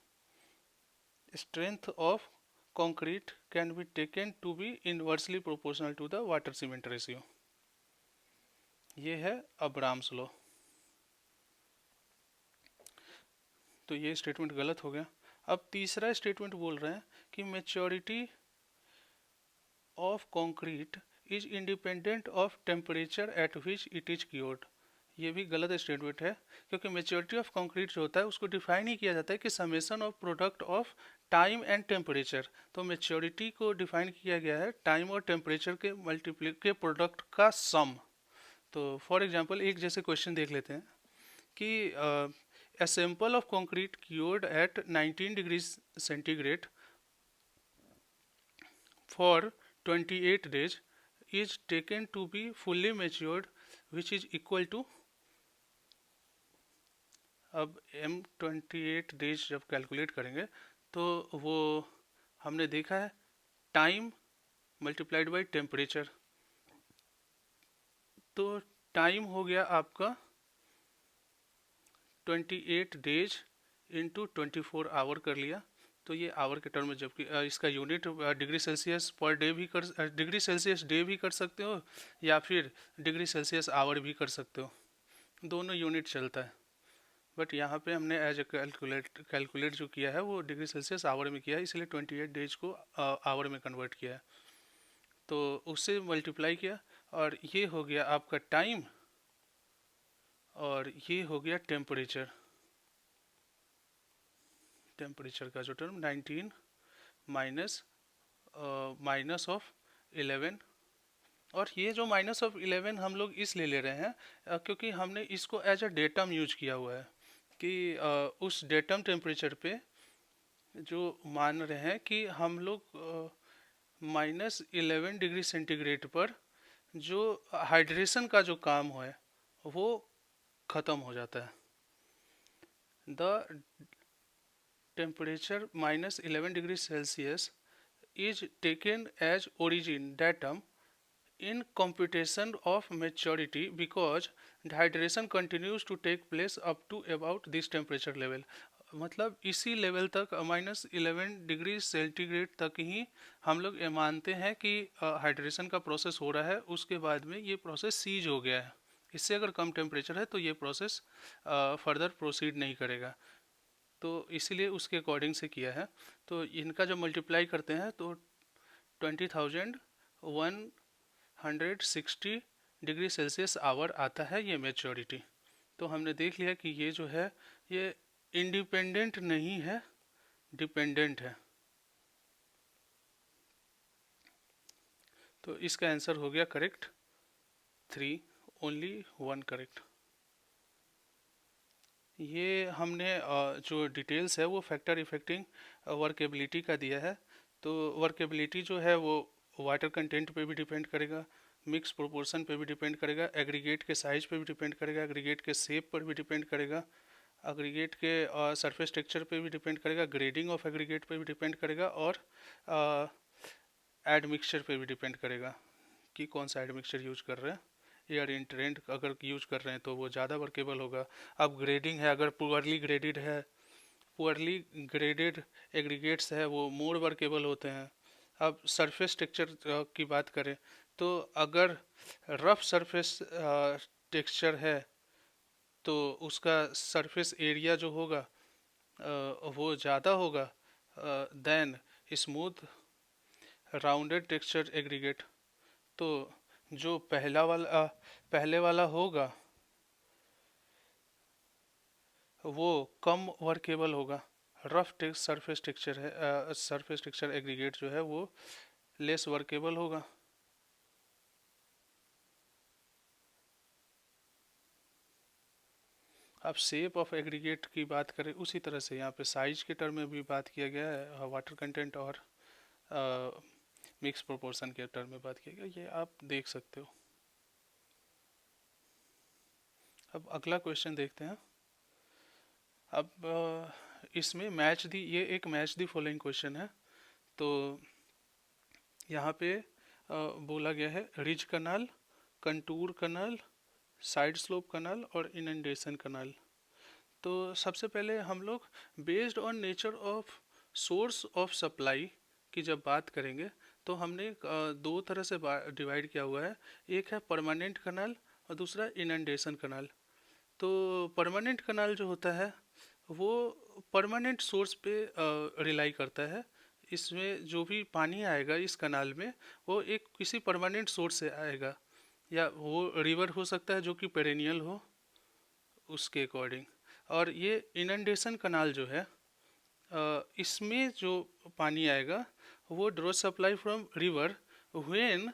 Strength of concrete can be taken to be inversely proportional to the water cement ratio। ये है अब्राम्स लॉ। तो ये स्टेटमेंट गलत हो गया। अब तीसरा स्टेटमेंट बोल रहे हैं कि maturity of concrete is independent of temperature at which it is cured. ये भी गलत स्टेटमेंट है, क्योंकि मेच्योरिटी ऑफ कंक्रीट जो होता है उसको डिफाइन ही किया जाता है कि summation of product of time and temperature. तो मेच्योरिटी को डिफाइन किया गया है टाइम और टेम्परेचर के मल्टीप्लाई के प्रोडक्ट का सम। तो फॉर एग्जांपल एक जैसे क्वेश्चन देख लेते हैं कि a sample of concrete cured at 19 degrees centigrade for 28 days is taken to be fully matured which is equal to। अब M28 डेज जब कैलकुलेट करेंगे तो वो हमने देखा है टाइम मल्टीप्लाइड बाई टेम्परेचर। तो टाइम हो गया आपका 28 डेज इंटू 24 आवर कर लिया, तो ये आवर के टर्म में, जबकि इसका unit degree Celsius per day भी डिग्री सेल्सियस डे भी कर सकते हो या फिर डिग्री सेल्सियस आवर भी कर सकते हो, दोनों यूनिट चलता है। बट यहाँ पे हमने एज ए कैलकुलेट जो किया है वो डिग्री सेल्सियस आवर में किया है, इसलिए 28 डेज को आवर में कन्वर्ट किया है। तो उससे मल्टीप्लाई किया और ये हो गया आपका टाइम और ये हो गया टेम्परेचर। टेम्परेचर का जो टर्म 19 माइनस ऑफ 11, और ये जो माइनस ऑफ 11 हम लोग इसलिए ले रहे हैं क्योंकि हमने इसको एज अ डेटम यूज किया हुआ है कि उस डेटम टेम्परेचर पे जो मान रहे हैं कि हम लोग -11 डिग्री सेंटीग्रेड पर जो हाइड्रेशन का जो काम है वो ख़त्म हो जाता है। The temperature -11 degree Celsius is taken as origin datum in computation of maturity because dehydration continues to take place up to about this temperature level। मतलब इसी लेवल तक -11 डिग्री सेंटीग्रेड तक ही हम लोग ये मानते हैं कि हाइड्रेशन का प्रोसेस हो रहा है, उसके बाद में ये प्रोसेस सीज हो गया है। इससे अगर कम टेम्परेचर है तो ये प्रोसेस फर्दर प्रोसीड नहीं करेगा, तो इसीलिए उसके अकॉर्डिंग से किया है। तो इनका जब मल्टीप्लाई करते हैं तो 20,160 डिग्री सेल्सियस आवर आता है ये मेच्योरिटी। तो हमने देख लिया कि ये जो है ये इंडिपेंडेंट नहीं है, डिपेंडेंट है। तो इसका आंसर हो गया करेक्ट 3, ओनली 1 करेक्ट। ये हमने जो डिटेल्स है वो फैक्टर इफेक्टिंग वर्केबिलिटी का दिया है। तो वर्केबिलिटी जो है वो वाटर कंटेंट पे भी डिपेंड करेगा, मिक्स प्रोपोर्शन पे भी डिपेंड करेगा, एग्रीगेट के साइज पे भी डिपेंड करेगा, एग्रीगेड के शेप पर भी डिपेंड करेगा, एग्रीगेट के सरफेस टेक्सचर पे भी डिपेंड करेगा, ग्रेडिंग ऑफ एग्रीगेट पे भी डिपेंड करेगा, और एड मिक्सचर पे भी डिपेंड करेगा कि कौन सा एड मिक्सचर यूज कर रहे हैं। एयर इंटरेंट अगर यूज कर रहे हैं तो वो ज़्यादा वर्केबल होगा। अब ग्रेडिंग है, अगर पुअरली ग्रेडेड है, पुअरली ग्रेडेड एग्रीगेट्स है वो मोर वर्केबल होते हैं। अब सरफेस टेक्सचर की बात करें तो अगर रफ सरफेस टेक्सचर है तो उसका सरफेस एरिया जो होगा वो ज़्यादा होगा then smooth rounded texture aggregate. तो जो पहले वाला होगा वो कम वर्केबल होगा। रफ टेक्स सरफेस टेक्सचर है, सरफेस टेक्सचर एग्रीगेट जो है वो लेस वर्केबल होगा। अब शेप ऑफ एग्रीगेट की बात करें उसी तरह से यहाँ पे साइज के टर्म में भी बात किया गया है, वाटर कंटेंट और मिक्स प्रोपोर्शन के टर्म में बात किया गया, ये आप देख सकते हो। अब अगला क्वेश्चन देखते हैं। अब इसमें मैच दी, ये एक मैच दी फॉलोइंग क्वेश्चन है। तो यहाँ पे बोला गया है रिज कनाल, कंटूर कनाल, साइड स्लोप कनाल और इनंडेशन कनाल। तो सबसे पहले हम लोग based on nature of source of supply की जब बात करेंगे तो हमने दो तरह से डिवाइड किया हुआ है। एक है परमानेंट कनाल और दूसरा इनंडेशन कनाल। तो परमानेंट कनाल जो होता है वो परमानेंट सोर्स पे रिलाई करता है। इसमें जो भी पानी आएगा इस कनाल में वो एक किसी परमानेंट सोर्स से आएगा, या वो रिवर हो सकता है जो कि पेरेनियल हो उसके अकॉर्डिंग। और ये इनंडेशन कनाल जो है इसमें जो पानी आएगा वो draw supply from river when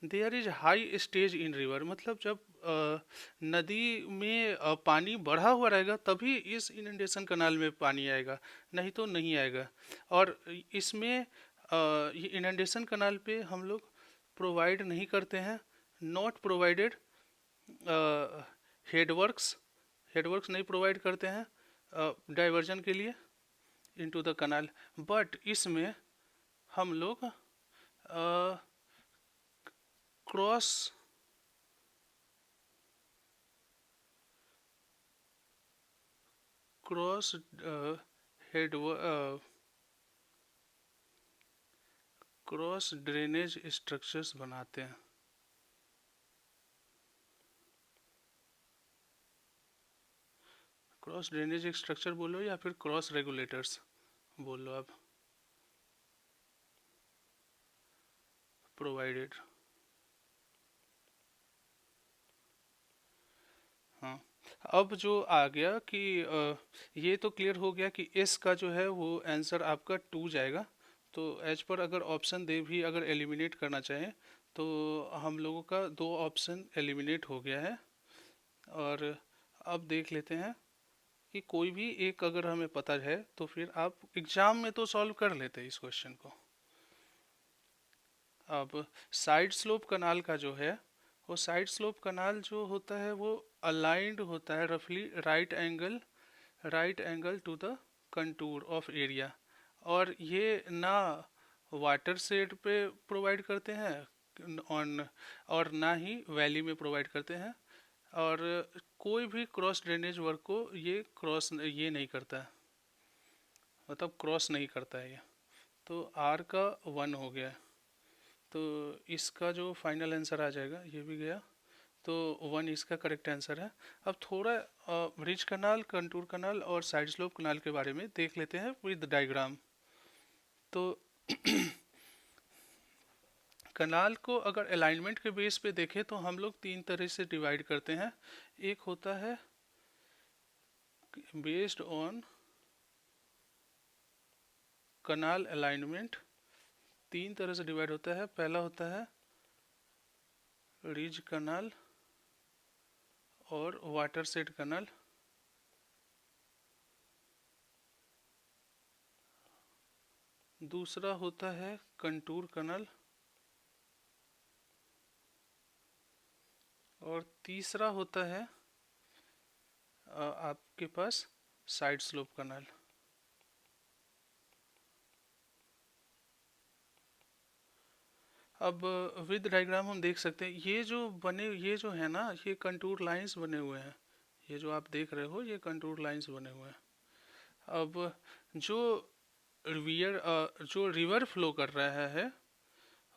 there is high stage in river, मतलब जब नदी में पानी बढ़ा हुआ रहेगा तभी इस इनंडेशन कनाल में पानी आएगा, नहीं तो नहीं आएगा। और इसमें ये इनंडेशन कनाल पे हम लोग प्रोवाइड नहीं करते हैं, नॉट प्रोवाइडेड हेडवर्क्स, हेडवर्क्स नहीं प्रोवाइड करते हैं डाइवर्जन के लिए इनटू द कनाल। बट इसमें हम लोग cross cross head cross drainage structures बनाते हैं। क्रॉस ड्रेनेज स्ट्रक्चर बोलो या फिर क्रॉस रेगुलेटर्स बोल लो आप, प्रोवाइडेड। हाँ, अब जो आ गया कि ये तो क्लियर हो गया कि एस का जो है वो आंसर आपका 2 जाएगा। तो एज पर अगर ऑप्शन दे भी अगर एलिमिनेट करना चाहें तो हम लोगों का दो ऑप्शन एलिमिनेट हो गया है। और अब देख लेते हैं कि कोई भी एक अगर हमें पता है तो फिर आप एग्जाम में तो सॉल्व कर लेते हैं इस क्वेश्चन को। अब साइड स्लोप कनाल का जो है वो साइड स्लोप कनाल जो होता है वो अलाइंड होता है रफली right angle to the contour of area. और ये ना वाटर शेड पे प्रोवाइड करते हैं ऑन, और ना ही वैली में प्रोवाइड करते हैं। और कोई भी क्रॉस ड्रेनेज वर्क को ये नहीं करता है, मतलब क्रॉस नहीं करता है ये। तो आर का 1 हो गया। तो इसका जो फाइनल आंसर आ जाएगा ये भी गया, तो 1 इसका करेक्ट आंसर है। अब थोड़ा रिज कनाल, कंटूर कनाल और साइड स्लोप कनाल के बारे में देख लेते हैं विद डायग्राम। तो कनाल को अगर अलाइनमेंट के बेस पे देखें तो हम लोग 3 तरह से डिवाइड करते हैं। एक होता है बेस्ड ऑन कनाल अलाइनमेंट, 3 तरह से डिवाइड होता है। पहला होता है रिज कनाल और वाटर शेड कनाल। दूसरा होता है कंटूर कनाल। और तीसरा होता है आपके पास साइड स्लोप कनाल। अब विद डायग्राम हम देख सकते हैं, ये जो है ना, ये कंटूर लाइंस बने हुए हैं। ये जो आप देख रहे हो, ये कंटूर लाइंस बने हुए हैं। अब जो जो रिवर फ्लो कर रहा है,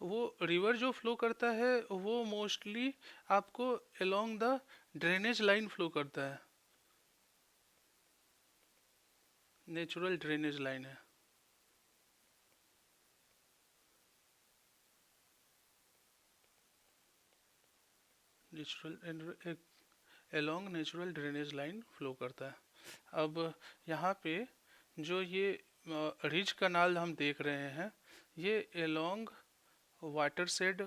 वो रिवर जो फ्लो करता है वो मोस्टली आपको along the drainage line flow करता है, नेचुरल ड्रेनेज लाइन है। Natural along natural drainage line flow करता है। अब यहाँ पे जो ये रिज कनाल हम देख रहे हैं, ये अलोंग वाटर शेड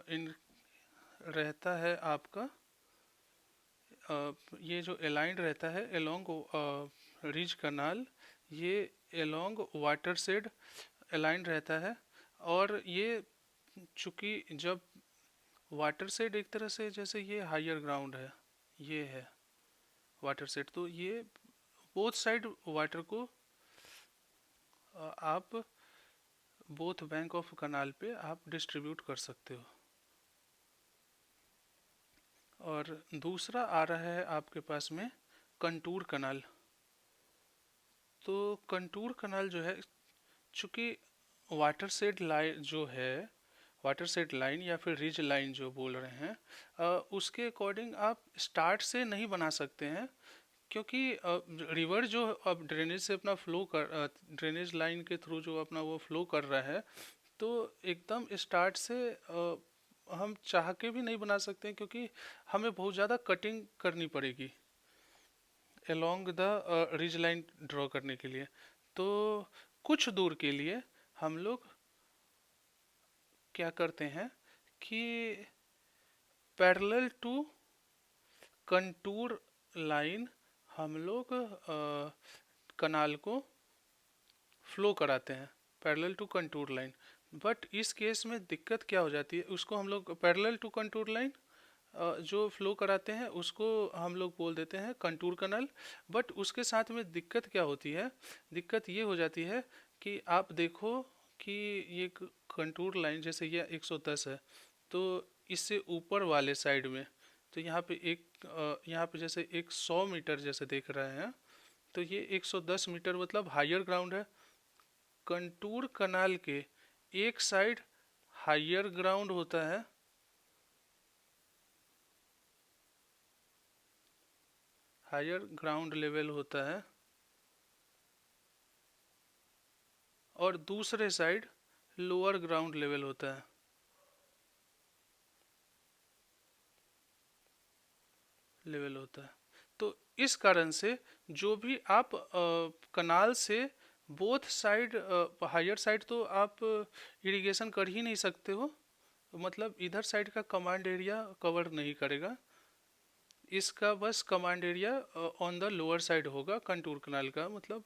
इन रहता है आपका। ये जो अलाइंड रहता है अलोंग रिज कनाल, ये अलोंग वाटर शेड अलाइंड रहता है। और ये चूंकि जब वाटर शेड एक तरह से, जैसे ये हायर ग्राउंड है, ये है वाटर शेड, तो ये बोथ साइड वाटर को आप बोथ बैंक ऑफ कनाल पे आप डिस्ट्रीब्यूट कर सकते हो। और दूसरा आ रहा है आपके पास में कंटूर कनाल। तो कंटूर कनाल जो है, चूंकि वाटर सेट लाइन जो है, वाटर सेट लाइन या फिर रिज लाइन जो बोल रहे हैं, उसके अकॉर्डिंग आप स्टार्ट से नहीं बना सकते हैं। क्योंकि रिवर जो अब ड्रेनेज से अपना फ्लो कर, ड्रेनेज लाइन के थ्रू जो अपना वो फ्लो कर रहा है, तो एकदम स्टार्ट से हम चाह के भी नहीं बना सकते हैं, क्योंकि हमें बहुत ज़्यादा कटिंग करनी पड़ेगी along the ridge line draw करने के लिए। तो कुछ दूर के लिए हम लोग क्या करते हैं कि पैरेलल टू कंटूर लाइन हम लोग कनाल को फ्लो कराते हैं, parallel to contour line. But इस केस में दिक्कत क्या हो जाती है, उसको हम लोग पैरेलल टू कंटूर लाइन जो फ्लो कराते हैं उसको हम लोग बोल देते हैं कंटूर कनाल। बट उसके साथ में दिक्कत क्या होती है, दिक्कत ये हो जाती है कि आप देखो कि ये कंटूर लाइन जैसे ये 110 है, तो इससे ऊपर वाले साइड में, तो यहाँ पे यहाँ पे जैसे एक 100 मीटर जैसे देख रहे हैं, तो ये 110 मीटर मतलब हायर ग्राउंड है। कंटूर कनाल के एक साइड हायर ग्राउंड होता है, हायर ग्राउंड लेवल होता है, और दूसरे साइड लोअर ग्राउंड लेवल होता है। लेवल होता है। तो इस कारण से जो भी आप कनाल से बोथ साइड, हायर साइड तो आप इरिगेशन कर ही नहीं सकते हो, मतलब इधर साइड का कमांड एरिया कवर नहीं करेगा, इसका बस command area on the lower side होगा कंटूर कनाल का, मतलब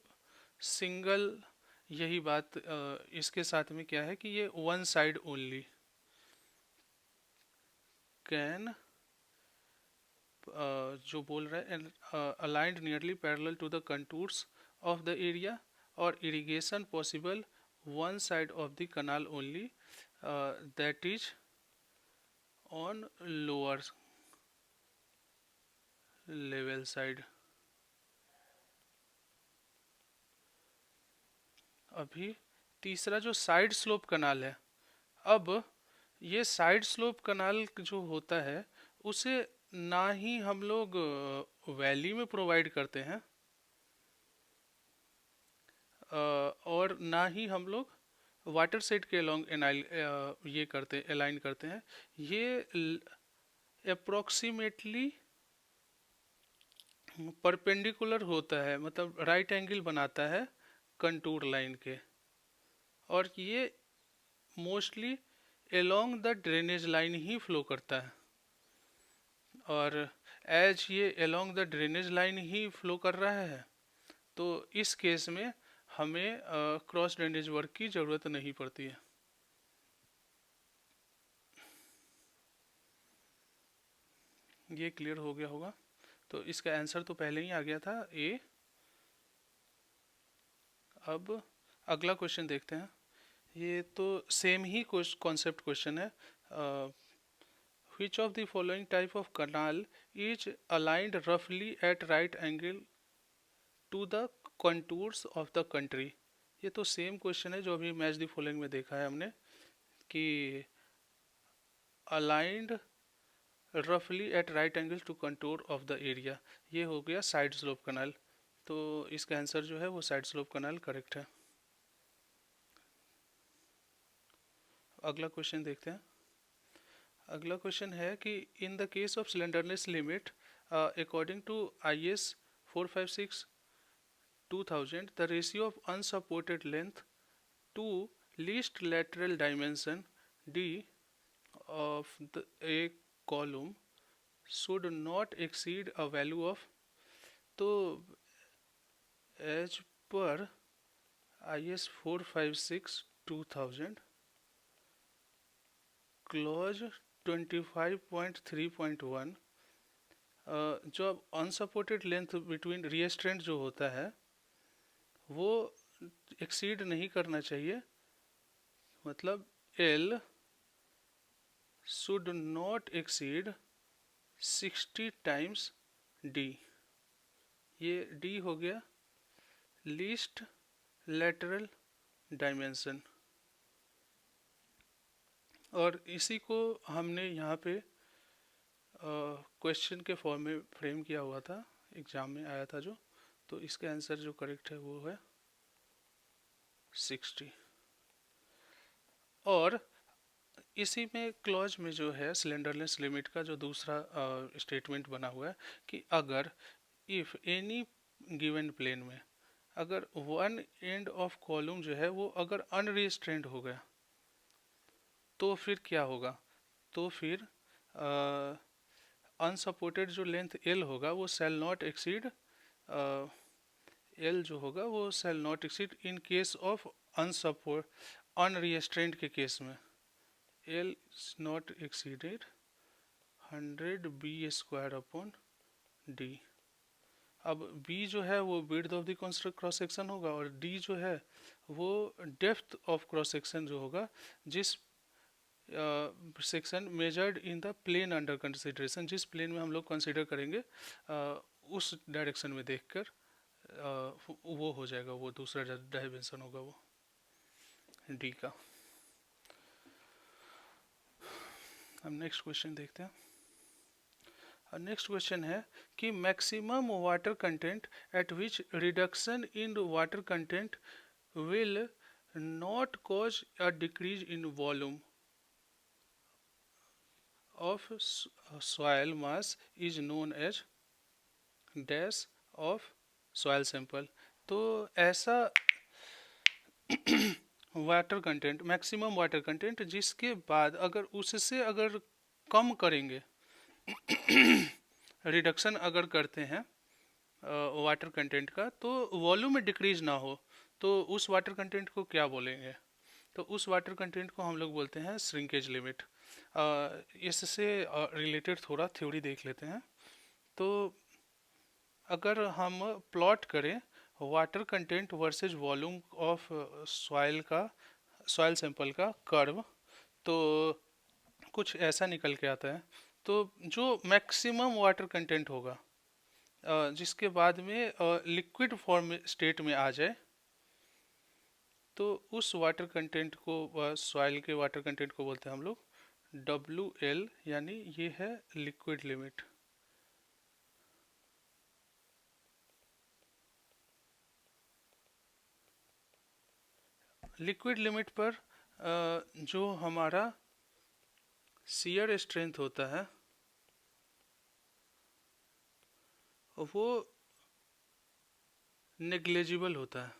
सिंगल। यही बात इसके साथ में क्या है कि ये वन साइड ओनली कैन, जो बोल रहा है aligned nearly parallel to the contours of the area, और irrigation possible one side of the canal only, that is on lower level side. अभी तीसरा जो साइड स्लोप कनाल है, अब ये साइड स्लोप कनाल जो होता है उसे ना ही हम लोग वैली में प्रोवाइड करते हैं, और ना ही हम लोग वाटर सेट के अलोंग ये करते अलाइन करते हैं। ये अप्रोक्सीमेटली परपेंडिकुलर होता है, मतलब राइट एंगल बनाता है कंटूर लाइन के, और ये mostly along the drainage line he flow करता है। और एज ये along the drainage line he flow कर रहा है, तो इस केस में हमें क्रॉस ड्रेनेज वर्क की ज़रूरत नहीं पड़ती है। ये क्लियर हो गया होगा। तो इसका आंसर तो पहले ही आ गया था, ए। अब अगला क्वेश्चन देखते हैं। ये तो सेम ही कॉन्सेप्ट क्वेश्चन है। Which of the following type of canal is aligned roughly at right angle to the contours of the country? ये तो सेम क्वेश्चन है जो अभी मैच द फॉलोइंग में देखा है हमने कि अलाइंड रफली at right angle to contour of the area. ये हो गया साइड स्लोप कनाल। तो इसका आंसर जो है वो साइड स्लोप कनाल करेक्ट है। अगला क्वेश्चन देखते हैं। अगला क्वेश्चन है कि in the case of slenderness limit according to IS 456/2000 the ratio of unsupported length to least lateral dimension D of a column should not exceed a value of। तो as पर IS 456/2000 clause 25.3.1 जो अब unsupported length between रिएस्ट्रेंट जो होता है वो exceed नहीं करना चाहिए। मतलब L should not exceed 60 times D। ये D हो गया लीस्ट लेटरल डायमेंशन, और इसी को हमने यहाँ पे क्वेश्चन के फॉर्म में फ्रेम किया हुआ था, एग्जाम में आया था जो। तो इसका आंसर जो करेक्ट है वो है 60। और इसी में क्लॉज में जो है सिलेंडरलेस लिमिट का जो दूसरा स्टेटमेंट बना हुआ है कि अगर इफ एनी गिवन प्लेन में अगर वन एंड ऑफ कॉलम जो है वो अगर अनरिस्ट्रेंड हो गया तो फिर क्या होगा। तो फिर अनसपोर्टेड जो लेंथ L होगा वो सेल नॉट एक्सीड L जो होगा वो shall not exceed in case of unsupport unrestrained के केस में L is not exceeded 100 B² D। अब B जो है वो width of the cross section होगा और D जो है वो डेप्थ ऑफ क्रॉस सेक्शन जो होगा जिस section measured in the plane under consideration, जिस प्लेन में हम लोग कंसिडर करेंगे उस डायरेक्शन में देखकर वो हो जाएगा, वो दूसरा डायमेंशन होगा वो D का। हम नेक्स्ट क्वेश्चन देखते हैं। नेक्स्ट क्वेश्चन है कि maximum water content at which reduction in water content will not cause a decrease in volume of soil mass is known as dash of soil sample. तो ऐसा water content maximum water content जिसके बाद अगर उससे अगर कम करेंगे reduction अगर करते हैं वाटर कंटेंट का तो वॉल्यूम में डिक्रीज ना हो, तो उस वाटर कंटेंट को क्या बोलेंगे। तो उस वाटर कंटेंट को हम लोग बोलते हैं श्रिंकेज लिमिट। इससे रिलेटेड थोड़ा थ्योरी देख लेते हैं। तो अगर हम प्लॉट करें water content versus volume of soil sample का कर्व, तो कुछ ऐसा निकल के आता है। तो जो मैक्सिमम वाटर कंटेंट होगा जिसके बाद में लिक्विड फॉर्म स्टेट में आ जाए, तो उस वाटर कंटेंट को सॉइल के वाटर कंटेंट को बोलते हैं हम लोग WL, यानी ये है लिक्विड लिमिट। लिक्विड लिमिट पर जो हमारा शियर स्ट्रेंथ होता है वो नेग्लेजिबल होता है,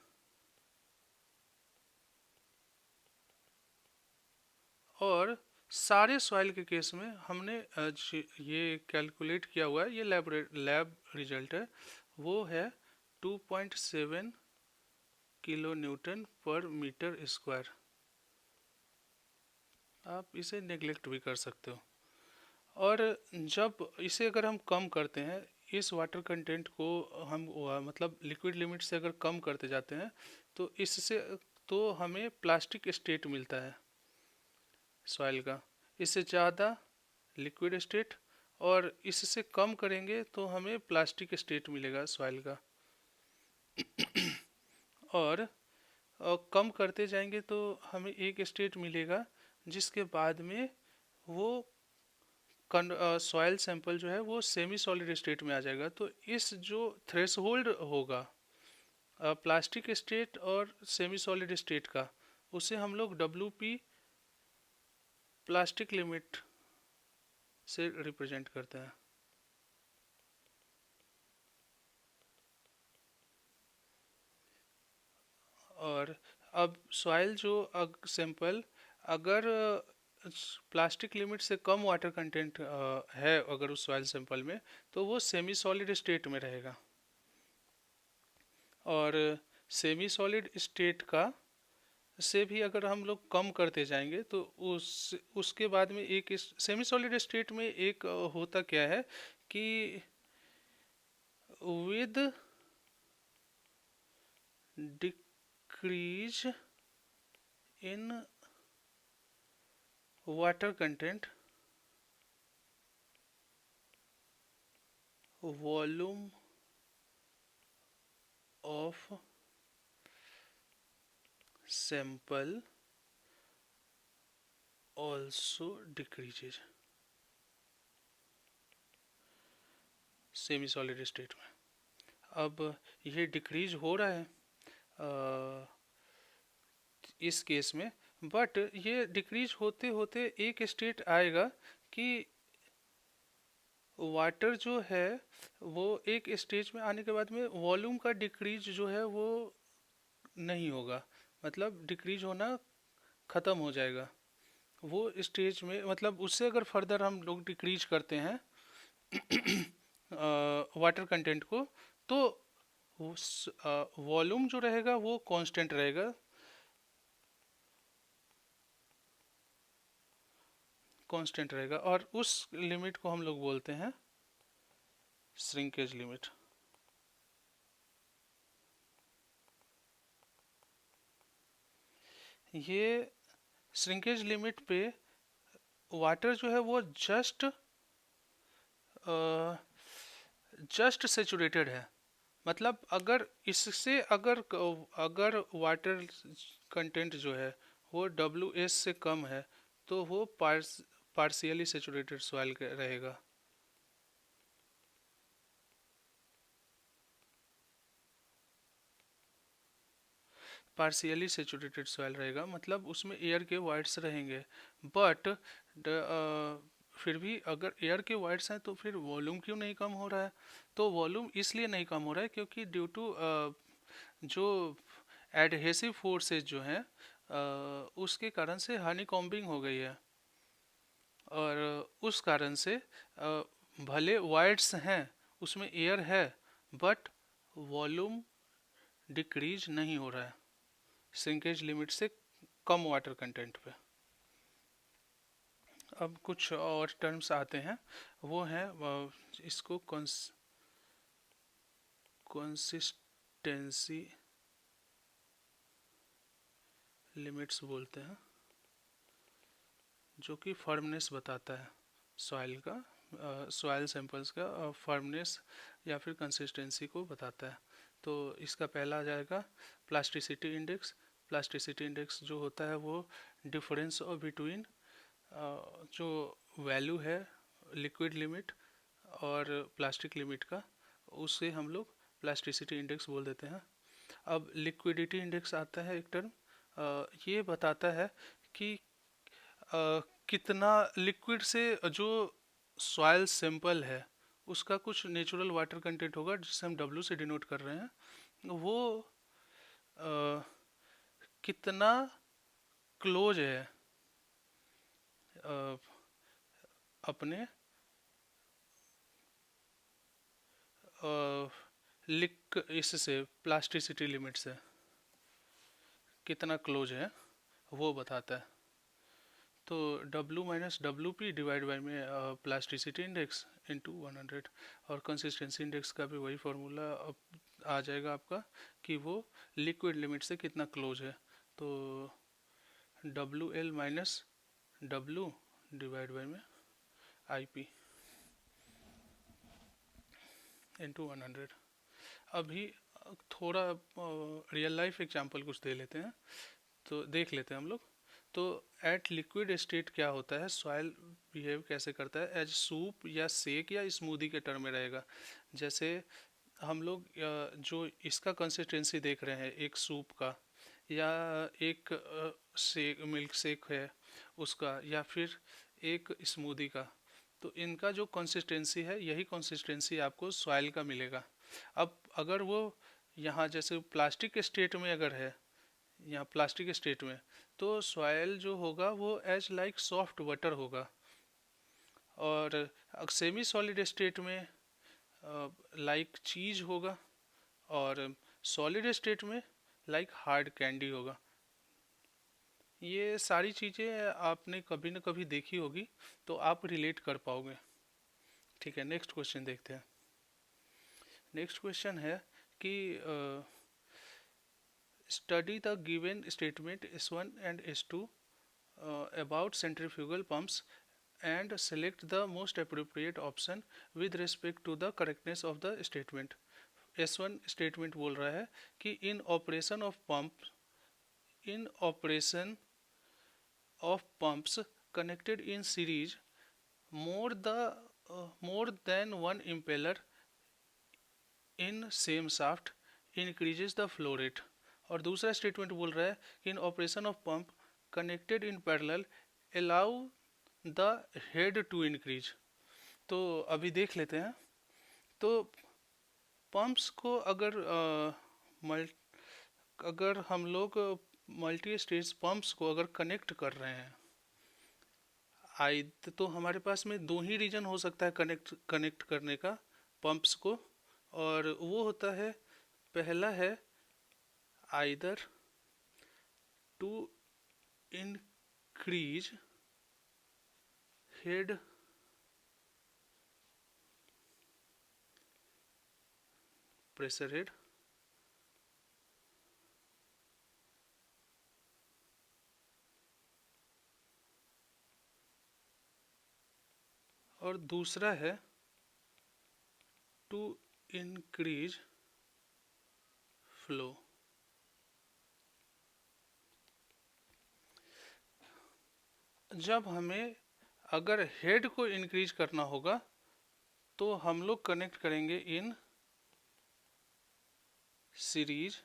और सारे सॉइल के केस में हमने ये कैलकुलेट किया हुआ है, ये लैब रिजल्ट है, वो है 2.7 किलो न्यूटन पर मीटर स्क्वायर। आप इसे नेग्लेक्ट भी कर सकते हो। और जब इसे अगर हम कम करते हैं, इस वाटर कंटेंट को हम मतलब लिक्विड लिमिट से अगर कम करते जाते हैं, तो इससे तो हमें प्लास्टिक स्टेट मिलता है सॉइल का। इससे ज़्यादा लिक्विड स्टेट, और इससे कम करेंगे तो हमें प्लास्टिक स्टेट मिलेगा सॉइल का। और कम करते जाएंगे तो हमें एक स्टेट मिलेगा, जिसके बाद में वो सॉइल सैंपल जो है वो सेमी सॉलिड स्टेट में आ जाएगा। तो इस जो थ्रेशहोल्ड होगा प्लास्टिक स्टेट और सेमी सॉलिड स्टेट का, उसे हम लोग WP प्लास्टिक लिमिट से रिप्रेजेंट करते हैं। और अब सॉइल जो सैंपल अगर प्लास्टिक लिमिट से कम वाटर कंटेंट है अगर उस सॉइल सैंपल में, तो वो सेमी सॉलिड स्टेट में रहेगा। और सेमी सॉलिड स्टेट का से भी अगर हम लोग कम करते जाएंगे तो उसके बाद में एक सेमी सॉलिड स्टेट में एक होता क्या है कि with decrease in water content volume of sample also decreases semi solid state में। अब ये डिक्रीज हो रहा है इस केस में, बट ये डिक्रीज होते होते एक स्टेट आएगा कि वाटर जो है वो एक स्टेज में आने के बाद में वॉल्यूम का डिक्रीज जो है वो नहीं होगा, मतलब डिक्रीज होना ख़त्म हो जाएगा वो स्टेज में। मतलब उससे अगर फर्दर हम लोग डिक्रीज करते हैं वाटर कंटेंट को, तो वॉल्यूम जो रहेगा वो कांस्टेंट रहेगा, कांस्टेंट रहेगा। और उस लिमिट को हम लोग बोलते हैं श्रिंकेज लिमिट। ये श्रिंकेज लिमिट पे वाटर जो है वो जस्ट सेचुरेटेड है। मतलब अगर इससे अगर वाटर कंटेंट जो है वो WS से कम है, तो वो पार्शियली सेचुरेटेड सॉइल रहेगा। पार्शियली सेचुरेटेड सॉइल रहेगा, मतलब उसमें एयर के वाइट्स रहेंगे। बट फिर भी अगर एयर के वाइट्स हैं तो फिर वॉल्यूम क्यों नहीं कम हो रहा है? तो वॉल्यूम इसलिए नहीं कम हो रहा है क्योंकि ड्यू टू जो एडहेसिव फोर्सेज जो हैं उसके कारण से हनी कॉम्बिंग हो गई है। और उस कारण से भले वाइट्स हैं, उसमें एयर है, बट वॉल्यूम डिक्रीज नहीं हो रहा है श्रिंकेज लिमिट से कम वाटर कंटेंट पे। अब कुछ और टर्म्स आते हैं, वो हैं इसको कंसिस्टेंसी लिमिट्स बोलते हैं, जो कि फर्मनेस बताता है सॉइल का, सॉइल सैंपल्स का फर्मनेस या फिर कंसिस्टेंसी को बताता है। तो इसका पहला आ जाएगा प्लास्टिसिटी इंडेक्स। प्लास्टिसिटी इंडेक्स जो होता है वो डिफरेंस बिटवीन जो वैल्यू है लिक्विड लिमिट और प्लास्टिक लिमिट का, उससे हम लोग प्लास्टिसिटी इंडेक्स बोल देते हैं। अब लिक्विडिटी इंडेक्स आता है एक टर्म, ये बताता है कि कितना लिक्विड से जो सॉइल सैंपल है उसका कुछ नेचुरल वाटर कंटेंट होगा, जिसे हम W से डिनोट कर रहे हैं। वो आ, कितना क्लोज है आ, अपने इससे प्लास्टिसिटी लिमिट से कितना क्लोज है वो बताता है। तो W minus W P divide by में प्लास्टिसिटी इंडेक्स इंटू 100, और कंसिस्टेंसी इंडेक्स का भी वही फार्मूला आ जाएगा आपका कि वो लिक्विड लिमिट से कितना क्लोज है। तो W L minus W divide by में आई पी इंटू 100। अभी थोड़ा रियल लाइफ एग्जांपल कुछ दे लेते हैं, तो देख लेते हैं हम लोग। तो एट लिक्विड स्टेट क्या होता है, सॉइल बिहेव कैसे करता है, एज सूप या सेक या स्मूदी के टर्म में रहेगा। जैसे हम लोग जो इसका कंसिस्टेंसी देख रहे हैं एक सूप का, या एक शेक मिल्क शेक है उसका, या फिर एक स्मूदी का, तो इनका जो कंसिस्टेंसी है यही कंसिस्टेंसी आपको सॉइल का मिलेगा। अब अगर वो यहाँ जैसे प्लास्टिक स्टेट में अगर है, यहाँ प्लास्टिक स्टेट में, तो सॉइल जो होगा वो एज लाइक सॉफ्ट वाटर होगा, और सेमी सॉलिड स्टेट में लाइक चीज होगा, और सॉलिड स्टेट में लाइक हार्ड कैंडी होगा। ये सारी चीज़ें आपने कभी न कभी देखी होगी, तो आप रिलेट कर पाओगे। ठीक है, नेक्स्ट क्वेश्चन देखते हैं। नेक्स्ट क्वेश्चन है कि study the given statement S1 and S2 about centrifugal pumps and select the most appropriate option with respect to the correctness of the statement। S1 statement बोल रहा है कि in operation of pumps connected in series more than one impeller in same shaft increases the flow rate. और दूसरा statement बोल रहा है कि in operation of pump connected in parallel allow the head to increase. तो अभी देख लेते हैं। तो पंप्स को अगर हम लोग मल्टी स्टेज पंप्स को अगर कनेक्ट कर रहे हैं, आई तो हमारे पास में दो ही रीजन हो सकता है कनेक्ट करने का पंप्स को, और वो होता है, पहला है either to increase head pressure head, और दूसरा है टू इंक्रीज फ्लो। जब हमें अगर हेड को इंक्रीज करना होगा तो हम लोग कनेक्ट करेंगे इन सीरीज,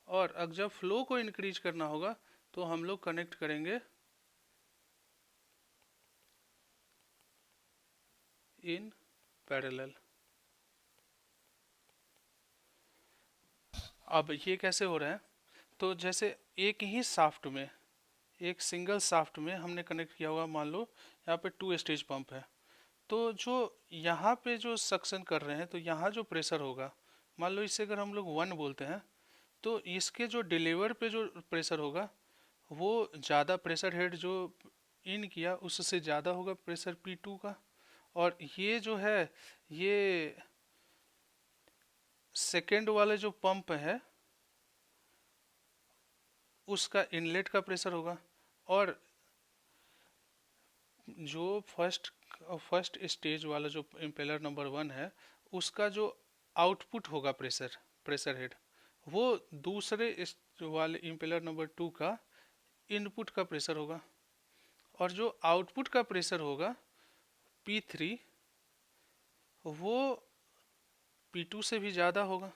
और अगर जब फ्लो को इंक्रीज करना होगा तो हम लोग कनेक्ट करेंगे इन पैरेलल। अब ये कैसे हो रहा है, तो जैसे एक ही शाफ्ट में, एक सिंगल शाफ्ट में हमने कनेक्ट किया होगा, मान लो यहाँ पे 2 स्टेज पंप है, तो जो यहाँ पे जो सक्शन कर रहे हैं, तो यहाँ जो प्रेशर होगा, मान लो इसे अगर हम लोग 1 बोलते हैं, तो इसके जो डिलीवर पे जो प्रेशर होगा वो ज़्यादा, प्रेशर हेड जो इन किया उससे ज़्यादा होगा प्रेशर P2 का। और ये जो है, ये सेकेंड वाले जो पंप है उसका इनलेट का प्रेशर होगा, और जो फर्स्ट स्टेज वाला जो इम्पेलर नंबर 1 है उसका जो आउटपुट होगा प्रेशर हेड, वो दूसरे वाले इम्पेलर नंबर 2 का इनपुट का प्रेशर होगा, और जो आउटपुट का प्रेशर होगा P3 वो P2 से भी ज़्यादा होगा।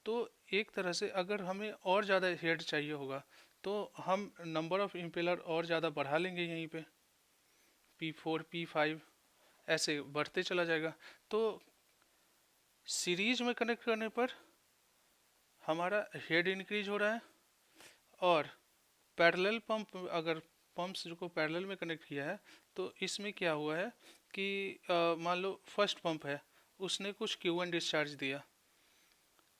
तो एक तरह से अगर हमें और ज़्यादा हेड चाहिए होगा तो हम नंबर ऑफ इम्पेलर और ज़्यादा बढ़ा लेंगे, यहीं पे P4 P5 ऐसे बढ़ते चला जाएगा। तो सीरीज में कनेक्ट करने पर हमारा हेड इंक्रीज हो रहा है, और पैरेलल पंप, अगर पंप्स जो को पैरेलल में कनेक्ट किया है तो इसमें क्या हुआ है कि मान लो फर्स्ट पंप है, उसने कुछ Q1 डिस्चार्ज दिया,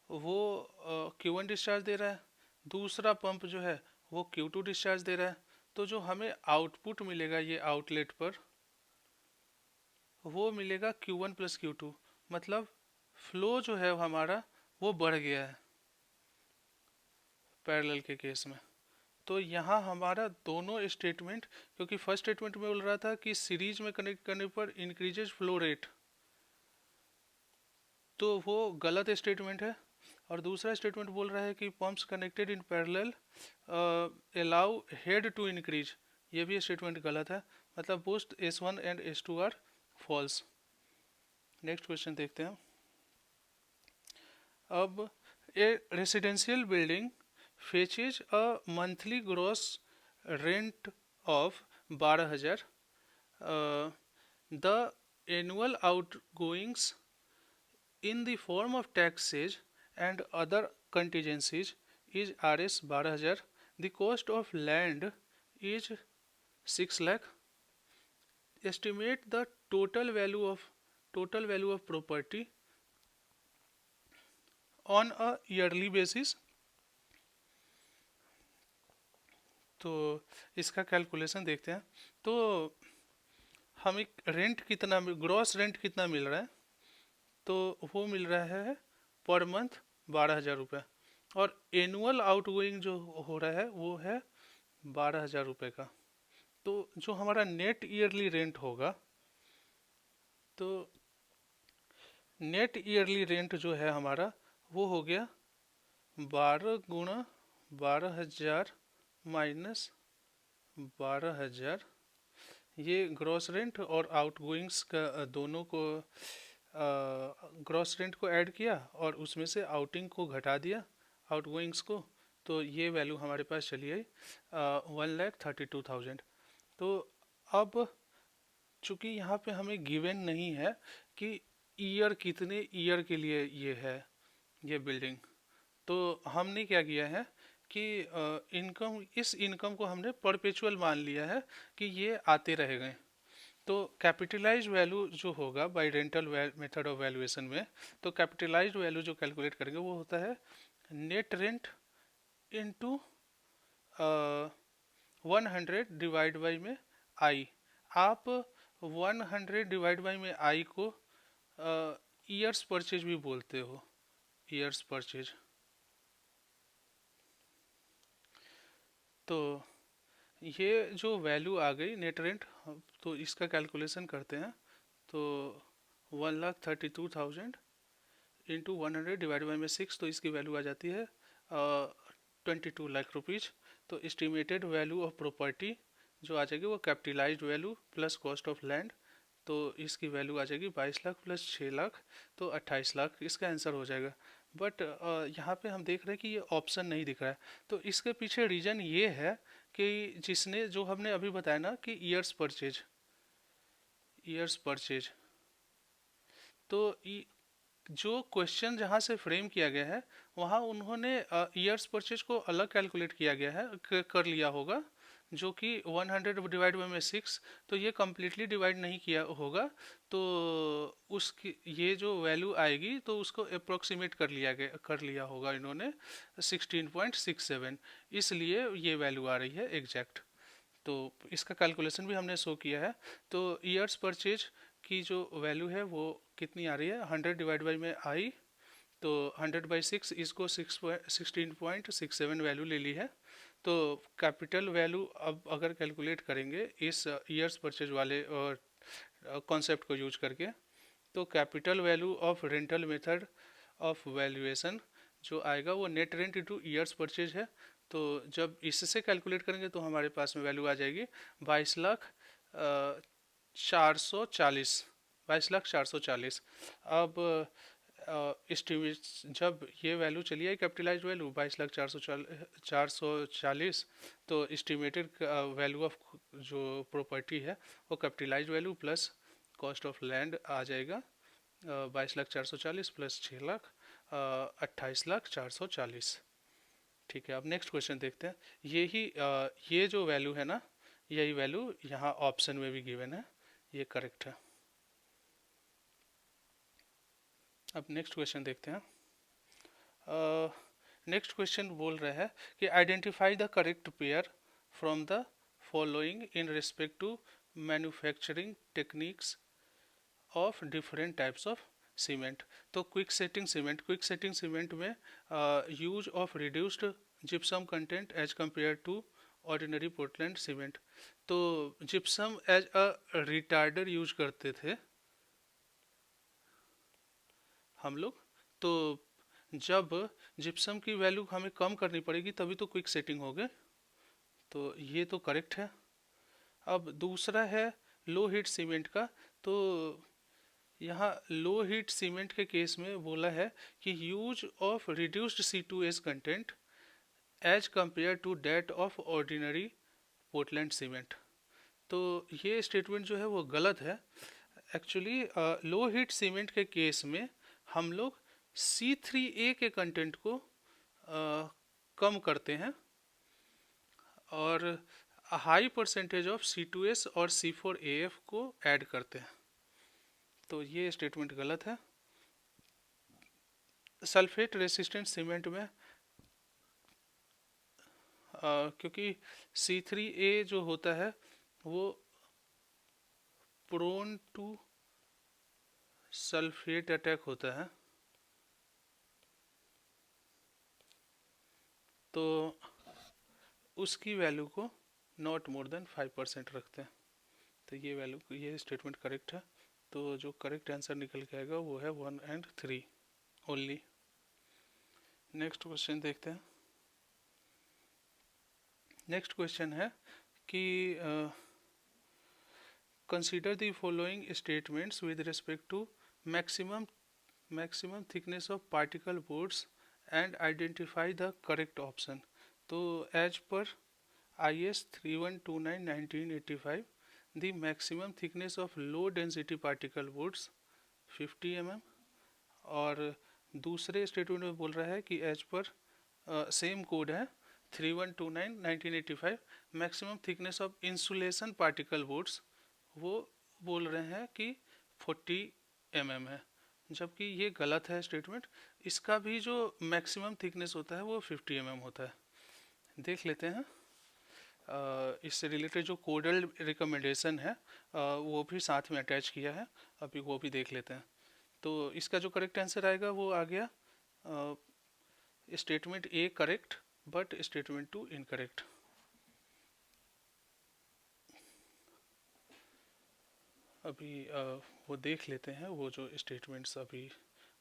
वो Q1 डिस्चार्ज दे रहा है, दूसरा पंप जो है वो Q2 डिस्चार्ज दे रहा है, तो जो हमें आउटपुट मिलेगा ये आउटलेट पर, वो मिलेगा Q1 प्लस Q2। मतलब फ्लो जो है हमारा वो बढ़ गया है पैरेलल के केस में। तो यहाँ हमारा दोनों स्टेटमेंट, क्योंकि फर्स्ट स्टेटमेंट में बोल रहा था कि सीरीज में कनेक्ट करने पर इंक्रीजेज फ्लो रेट, तो वो गलत स्टेटमेंट है। और दूसरा स्टेटमेंट बोल रहा है कि pumps connected in parallel allow head to increase, ये भी स्टेटमेंट गलत है। मतलब both S1 and S2 are false. Next question देखते हैं। अब a residential building fetches a monthly gross rent of 12,000, the annual outgoings in the form of taxes and other contingencies is Rs 12,000. The cost of land is 6 lakh. Estimate the total value of property on a yearly basis. तो इसका calculation देखते हैं। तो हमें rent कितना, gross rent कितना मिल रहा है, तो वो मिल रहा है पर मंथ 12,000 रुपये। और एनुअल आउटगोइंग जो हो रहा है वो है 12,000 रुपये का। तो जो हमारा नेट ईयरली रेंट होगा, तो नेट ईयरली रेंट जो है हमारा वो हो गया 12 × 12,000 माइनस 12,000। ये ग्रॉस रेंट और आउटगोइंग्स का दोनों को, ग्रॉस रेंट को ऐड किया और उसमें से आउटिंग को घटा दिया, आउटगोइंग्स को। तो ये वैल्यू हमारे पास चली आई 1,32,000। तो अब चूंकि यहाँ पे हमें गिवन नहीं है कि ईयर कितने ईयर के लिए ये है ये बिल्डिंग, तो हमने क्या किया है कि इनकम, इस इनकम को हमने परपेचुअल मान लिया है कि ये आते रहेंगे। तो कैपिटलाइज वैल्यू जो होगा by rental method of valuation में, तो कैपिटलाइज वैल्यू जो कैलकुलेट करेंगे वो होता है net rent into 100 divide by में आई। आप 100 डिवाइड बाई में आई को ईयर्स परचेज भी बोलते हो, ईयर्स परचेज। तो ये जो वैल्यू आ गई नेट रेंट, तो इसका कैलकुलेशन करते हैं। तो 1,32,000 इंटू 100 डिवाइड बाई में 6, तो इसकी वैल्यू आ जाती है 22 लाख रुपीज़। तो एस्टिमेटेड वैल्यू ऑफ प्रॉपर्टी जो आ जाएगी वो capitalised value plus cost of land, तो इसकी वैल्यू आ जाएगी 22 लाख प्लस 6 लाख, तो 28 लाख इसका आंसर हो जाएगा। बट यहाँ पे हम देख रहे हैं कि ये ऑप्शन नहीं दिख रहा है। तो इसके पीछे रीज़न ये है कि जिसने, जो हमने अभी बताया ना कि ईयर्स परचेज, ईयर्स परचेज, तो जो क्वेश्चन जहाँ से फ्रेम किया गया है वहाँ उन्होंने ईयर्स परचेज को अलग कैलकुलेट किया गया है, कर लिया होगा, जो कि 100 डिवाइड बाई में 6, तो ये कम्प्लीटली डिवाइड नहीं किया होगा। तो उसकी ये जो वैल्यू आएगी तो उसको अप्रोक्सीमेट कर लिया होगा इन्होंने 16.67, इसलिए ये वैल्यू आ रही है एग्जैक्ट। तो इसका कैलकुलेशन भी हमने शो किया है। तो ईयर्स परचेज की जो वैल्यू है वो कितनी आ रही है, 100 डिवाइड बाई में आई, तो 100/6, इसको 16.67 वैल्यू ले ली है। तो कैपिटल वैल्यू अब अगर कैलकुलेट करेंगे इस ईयर्स परचेज वाले कॉन्सेप्ट को यूज करके, तो capital value of rental method of valuation जो आएगा वो net rent into years purchase है। तो जब इससे कैलकुलेट करेंगे तो हमारे पास में वैल्यू आ जाएगी 22,440, 22,440। अब एस्टिमेट, जब ये वैल्यू चली आई कैपिटलाइज वैल्यू 22,440, तो एस्टिमेटेड वैल्यू ऑफ जो प्रॉपर्टी है वो capitalize value plus cost of land आ जाएगा 22,440 प्लस 6 लाख 28,440। ठीक है, अब नेक्स्ट क्वेश्चन देखते हैं। ये जो वैल्यू है ना, यही वैल्यू यहाँ ऑप्शन में भी गिवन है, ये करेक्ट है। अब नेक्स्ट क्वेश्चन देखते हैं। नेक्स्ट क्वेश्चन बोल रहा है कि identify the correct pair from the following in respect to manufacturing techniques of different types of cement. तो क्विक सेटिंग सीमेंट में use of reduced gypsum content as compare to ordinary Portland cement. तो gypsum as a retarder use करते थे हम लोग। तो जब gypsum की वैल्यू हमें कम करनी पड़ेगी तभी तो क्विक सेटिंग होगी। तो ये तो करेक्ट है। अब दूसरा है लो हीट सीमेंट का। तो यहाँ लो हीट सीमेंट के केस में बोला है कि use of reduced C2S content as compare to that of ordinary Portland cement. तो ये स्टेटमेंट जो है वो गलत है। एक्चुअली लो हीट सीमेंट के केस में हम लोग C3A के कंटेंट को कम करते हैं और हाई परसेंटेज ऑफ C2S और C4AF को ऐड करते हैं। तो ये स्टेटमेंट गलत है। सल्फेट रेसिस्टेंट सीमेंट में क्योंकि C3A जो होता है वो प्रोन टू सल्फेट अटैक होता है। तो उसकी वैल्यू को नॉट मोर देन 5% रखते हैं। तो ये वैल्यू, ये स्टेटमेंट करेक्ट है। तो जो करेक्ट आंसर निकल के आएगा वो है 1 और 3 ओनली। नेक्स्ट क्वेश्चन देखते हैं। नेक्स्ट क्वेश्चन है कि consider the following statements with respect to maximum thickness of particle boards and identify the correct option. तो एज पर IS 3129/1985 the maximum thickness of low density particle boards 50 mm। और दूसरे statement में बोल रहा है कि एज पर सेम कोड है 3129/1985 maximum thickness of insulation particle boards वो बोल रहे हैं कि 40 mm है, जबकि ये गलत है स्टेटमेंट। इसका भी जो मैक्सिमम थिकनेस होता है वो 50 mm होता है। देख लेते हैं। इससे रिलेटेड जो कोडल रिकमेंडेशन है वो भी साथ में अटैच किया है, अभी वो भी देख लेते हैं। तो इसका जो करेक्ट आंसर आएगा वो आ गया statement A correct but statement 2 incorrect. अभी वो देख लेते हैं वो जो स्टेटमेंट्स अभी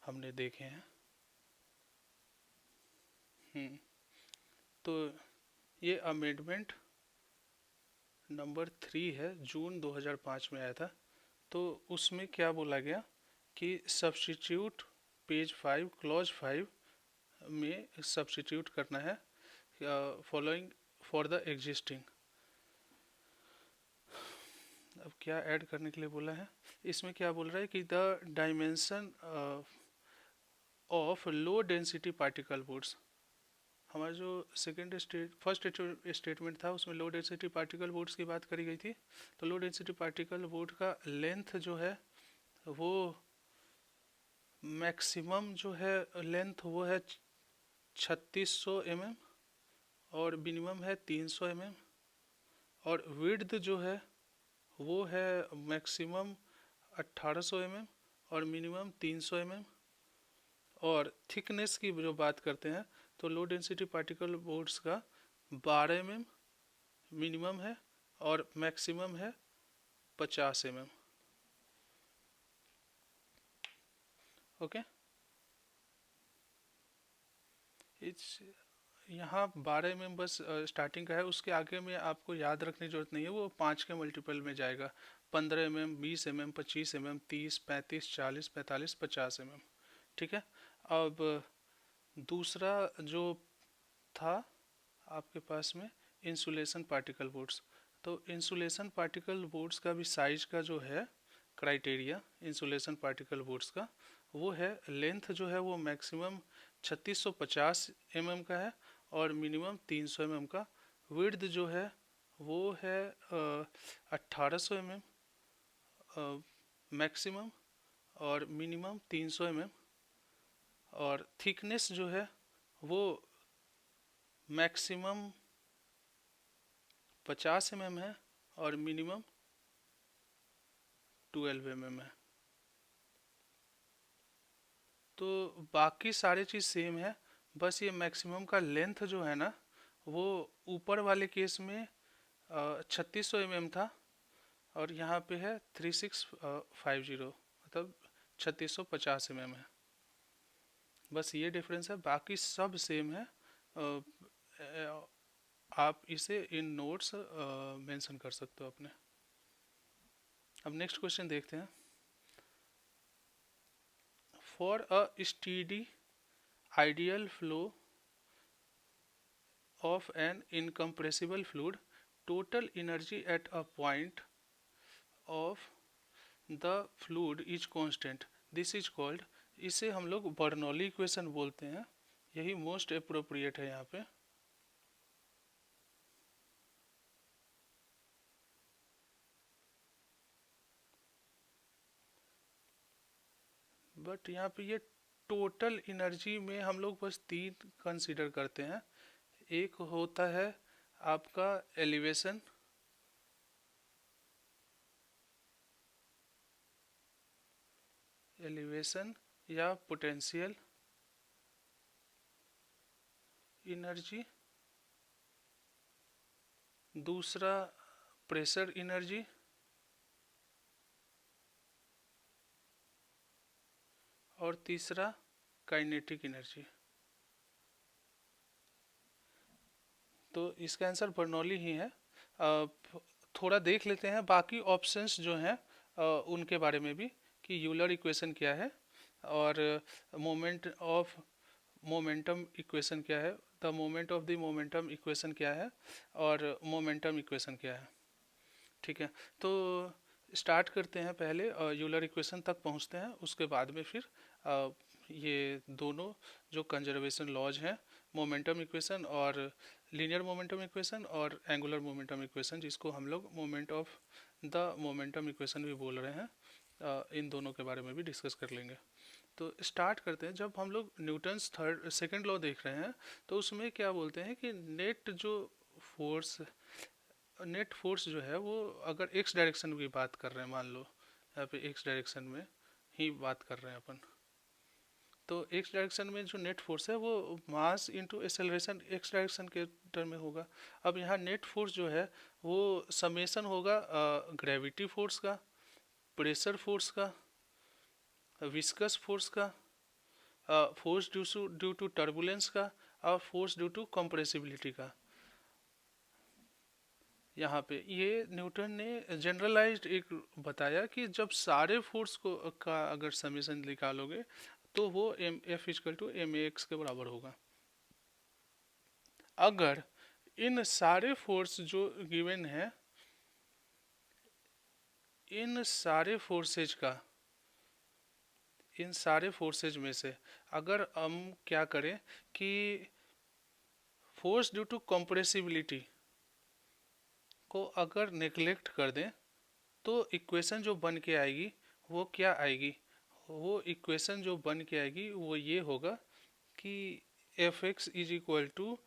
हमने देखे हैं। तो ये अमेंडमेंट नंबर 3 है, जून 2005 में आया था। तो उसमें क्या बोला गया कि सब्स्टिट्यूट पेज 5 क्लॉज 5 में सब्स्टिट्यूट करना है फॉलोइंग फॉर द एग्जिस्टिंग। अब क्या ऐड करने के लिए बोला है, इसमें क्या बोल रहा है कि the dimension of low density particle boards. हमारा जो फर्स्ट स्टेटमेंट था उसमें लो डेंसिटी पार्टिकल बोर्ड्स की बात करी गई थी। तो लो डेंसिटी पार्टिकल बोर्ड का लेंथ जो है वो मैक्सिमम जो है लेंथ वो है 3600 mm और मिनिमम है 300 mm। और विड्थ जो है वो है मैक्सिमम 1800 mm और मिनिमम 300 mm। और थिकनेस की जो बात करते हैं तो लो डेंसिटी पार्टिकल बोर्ड्स का 12 mm मिनिमम है और मैक्सिमम है 50 mm। ओके, इट्स यहाँ 12 mm बस स्टार्टिंग का है, उसके आगे में आपको याद रखने की जरूरत नहीं है, वो 5 के मल्टीपल में जाएगा। 15 mm, 20 mm, 25 mm, 30, 35, 40, 45, 50 mm। ठीक है। अब दूसरा जो था आपके पास में इंसुलेशन पार्टिकल बोर्ड्स। तो इंसुलेशन पार्टिकल बोर्ड्स का भी साइज का जो है क्राइटेरिया इंसुलेशन पार्टिकल बोर्ड्स का वो है लेंथ जो है वो मैक्सिमम 3650 mm का है और मिनिमम 300 mm का। विड्थ जो है वो है 1800 mm मैक्सिमम और मिनिमम 300 mm। और थिकनेस जो है वो मैक्सिमम 50 mm है और मिनिमम 12 mm है। तो बाकी सारी चीज़ सेम है, बस ये मैक्सिमम का लेंथ जो है ना, वो ऊपर वाले केस में 3600 mm था और यहाँ पे है 3650, मतलब 3650 mm है। बस ये डिफरेंस है, बाकी सब सेम है। आप इसे इन नोट्स मेंशन कर सकते हो अपने। अब नेक्स्ट क्वेश्चन देखते हैं। For a steady ideal flow of an incompressible fluid, total energy at a point of the fluid is constant. This is called, इसे हम लोग बर्नौली इक्वेशन बोलते हैं। यही मोस्ट अप्रोप्रिएट है यहाँ पे। बट यहाँ पे ये टोटल एनर्जी में हम लोग बस तीन कंसीडर करते हैं। एक होता है आपका एलिवेशन, या पोटेंशियल एनर्जी, दूसरा प्रेशर एनर्जी, और तीसरा काइनेटिक एनर्जी। तो इसका आंसर बर्नौली ही है। थोड़ा देख लेते हैं बाकी ऑप्शंस जो हैं उनके बारे में भी, कि यूलर इक्वेशन क्या है और मोमेंटम इक्वेशन क्या है, the moment of the momentum equation क्या है और मोमेंटम इक्वेशन क्या है। ठीक है, तो स्टार्ट करते हैं। पहले यूलर इक्वेशन तक पहुंचते हैं, उसके बाद में फिर ये दोनों जो कंजर्वेशन लॉज हैं, मोमेंटम इक्वेशन और लीनियर मोमेंटम इक्वेशन और एंगुलर मोमेंटम इक्वेशन, जिसको हम लोग moment of the momentum equation भी बोल रहे हैं, इन दोनों के बारे में भी डिस्कस कर लेंगे। तो स्टार्ट करते हैं। जब हम लोग न्यूटन्स सेकंड लॉ देख रहे हैं, तो उसमें क्या बोलते हैं कि नेट फोर्स जो है वो, अगर एक्स डायरेक्शन की बात कर रहे हैं, मान लो यहाँ पे एक्स डायरेक्शन में ही बात कर रहे हैं अपन, तो एक्स डायरेक्शन में जो नेट फोर्स है वो mass into acceleration x direction के टर्म में होगा। अब यहाँ नेट फोर्स जो है वो समेशन होगा ग्रेविटी फोर्स का, प्रेशर फोर्स का, विस्कस फोर्स का, फोर्स ड्यू टू टर्बुलेंस का, और फोर्स ड्यू टू कंप्रेसिबिलिटी का। यहाँ पे ये न्यूटन ने जनरलाइज्ड एक बताया कि जब सारे फोर्स को का अगर समेशन निकालोगे तो वो F equal to M A X के बराबर होगा। अगर इन सारे फोर्स जो गिवन है, इन सारे फोर्सेज में से अगर हम क्या करें कि फोर्स ड्यू टू कंप्रेसिबिलिटी को अगर नेग्लेक्ट कर दें, तो इक्वेशन जो बन के आएगी वो क्या आएगी, वो इक्वेशन जो बन के आएगी वो ये होगा कि F X is equal to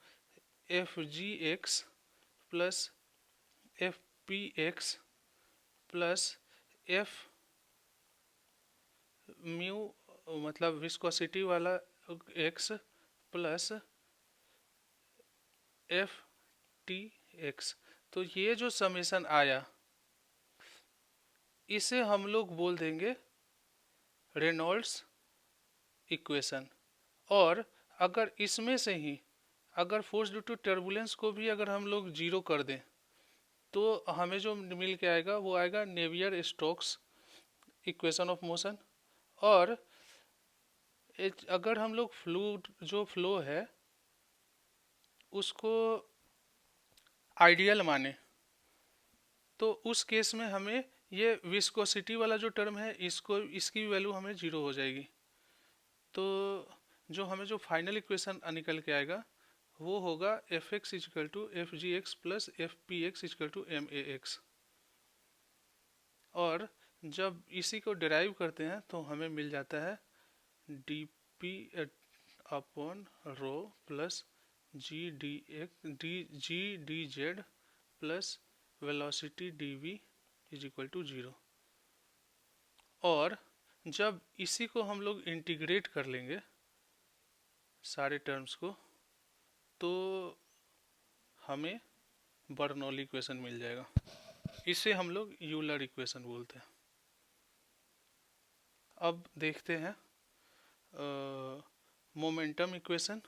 F G X plus F P X plus F mu, मतलब विस्कोसिटी वाला X, plus F T X. तो ये जो समेशन आया, इसे हम लोग बोल देंगे रेनॉल्ड्स इक्वेशन। और अगर इसमें से ही अगर फोर्स ड्यू टू टर्बुलेंस को भी अगर हम लोग जीरो कर दें, तो हमें जो मिल के आएगा वो आएगा Navier Stokes equation of motion. और अगर हम लोग फ्लो है उसको आइडियल माने, तो उस केस में हमें ये विस्कोसिटी वाला जो टर्म है इसकी वैल्यू हमें जीरो हो जाएगी। तो जो हमें जो फाइनल इक्वेशन निकल के आएगा वो होगा F X is equal to F G X plus F P X is equal to M A X. और जब इसी को डिराइव करते हैं तो हमें मिल जाता है D P upon rho plus D Z plus velocity D V is equal to 0। और जब इसी को हम लोग इंटीग्रेट कर लेंगे सारे टर्म्स को, तो हमें बर्नौली इक्वेशन मिल जाएगा। इसे हम लोग यूलर इक्वेशन बोलते हैं। अब देखते हैं मोमेंटम इक्वेशन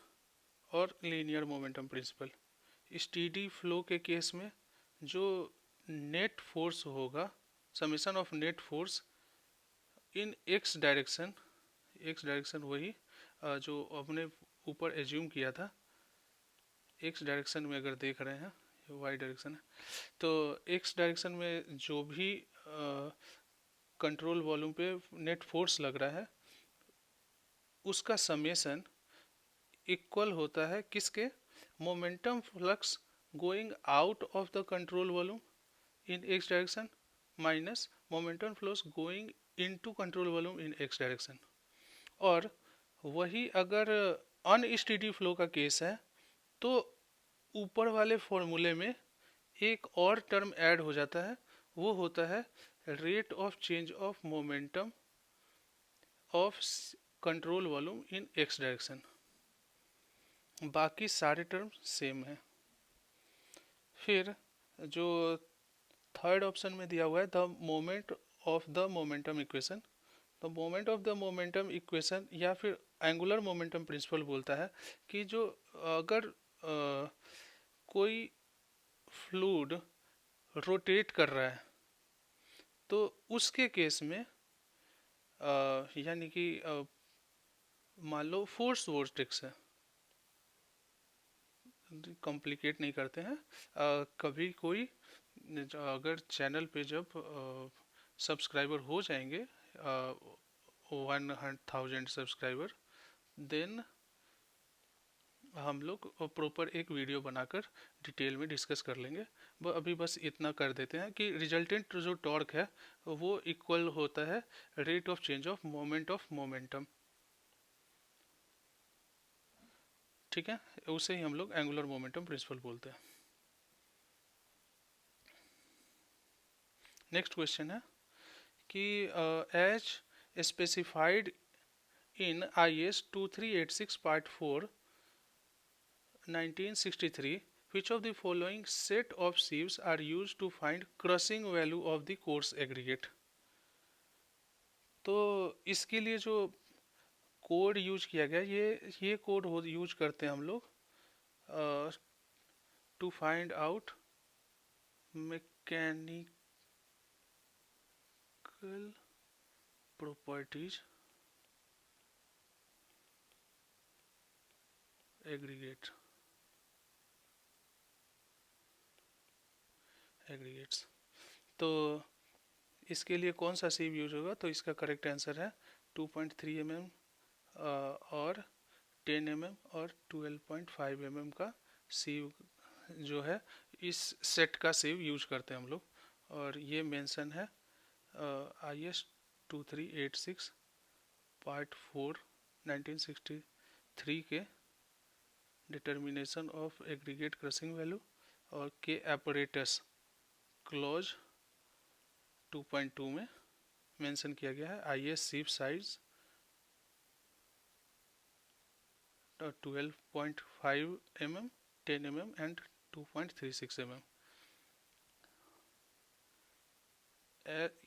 और linear momentum principle. Steady flow के केस में जो नेट फोर्स होगा, summation of net force in X direction वही जो हमने ऊपर एज्यूम किया था। एक्स डायरेक्शन में अगर देख रहे हैं, वाई डायरेक्शन है, तो एक्स डायरेक्शन में जो भी कंट्रोल वॉल्यूम पे नेट फोर्स लग रहा है, उसका समेशन इक्वल होता है किसके? Momentum flux going out of the control volume in X direction minus momentum flux going into control volume in X direction. और वही अगर अनस्टेडी फ्लो का केस है, तो ऊपर वाले फॉर्मूले में एक और टर्म ऐड हो जाता है, वो होता है rate of change of momentum of control volume in X direction. बाकी सारे टर्म सेम है। फिर जो थर्ड ऑप्शन में दिया हुआ है the moment of the momentum equation, तो moment of the momentum equation या फिर एंगुलर मोमेंटम प्रिंसिपल बोलता है कि जो अगर कोई फ्लूइड रोटेट कर रहा है, तो उसके केस में यानी कि मान लो फोर्स वोर्टेक्स है, कॉम्प्लिकेट नहीं करते हैं। कभी कोई अगर चैनल पे जब सब्सक्राइबर हो जाएंगे 1000 सब्सक्राइबर, देन हम लोग प्रॉपर एक वीडियो बनाकर डिटेल में डिस्कस कर लेंगे। अभी बस इतना कर देते हैं कि रिजल्टेंट जो टॉर्क है वो इक्वल होता है rate of change of moment of momentum. ठीक है, उसे ही हम लोग एंगुलर मोमेंटम प्रिंसिपल बोलते हैं। नेक्स्ट क्वेश्चन है कि as specified in IS 2386 part 4 1963 which of the following set of sieves are used to find crushing value of the coarse aggregate। तो इसके लिए जो कोड यूज किया गया, ये कोड यूज करते हैं हम लोग to find out mechanical properties aggregates. तो इसके लिए कौन सा सीव यूज होगा? तो इसका करेक्ट आंसर है 2.3 mm और 10 mm और 12.5 mm का सीव जो है इस सेट का सीव यूज करते हैं हम लोग। और ये मेंशन है IS 2386 पार्ट 4 1963 के determination of aggregate crushing value और के apparatus क्लॉज 2.2 में मेंशन किया गया है। IS sieve size 12.5 mm, 10 mm and 2.36 mm।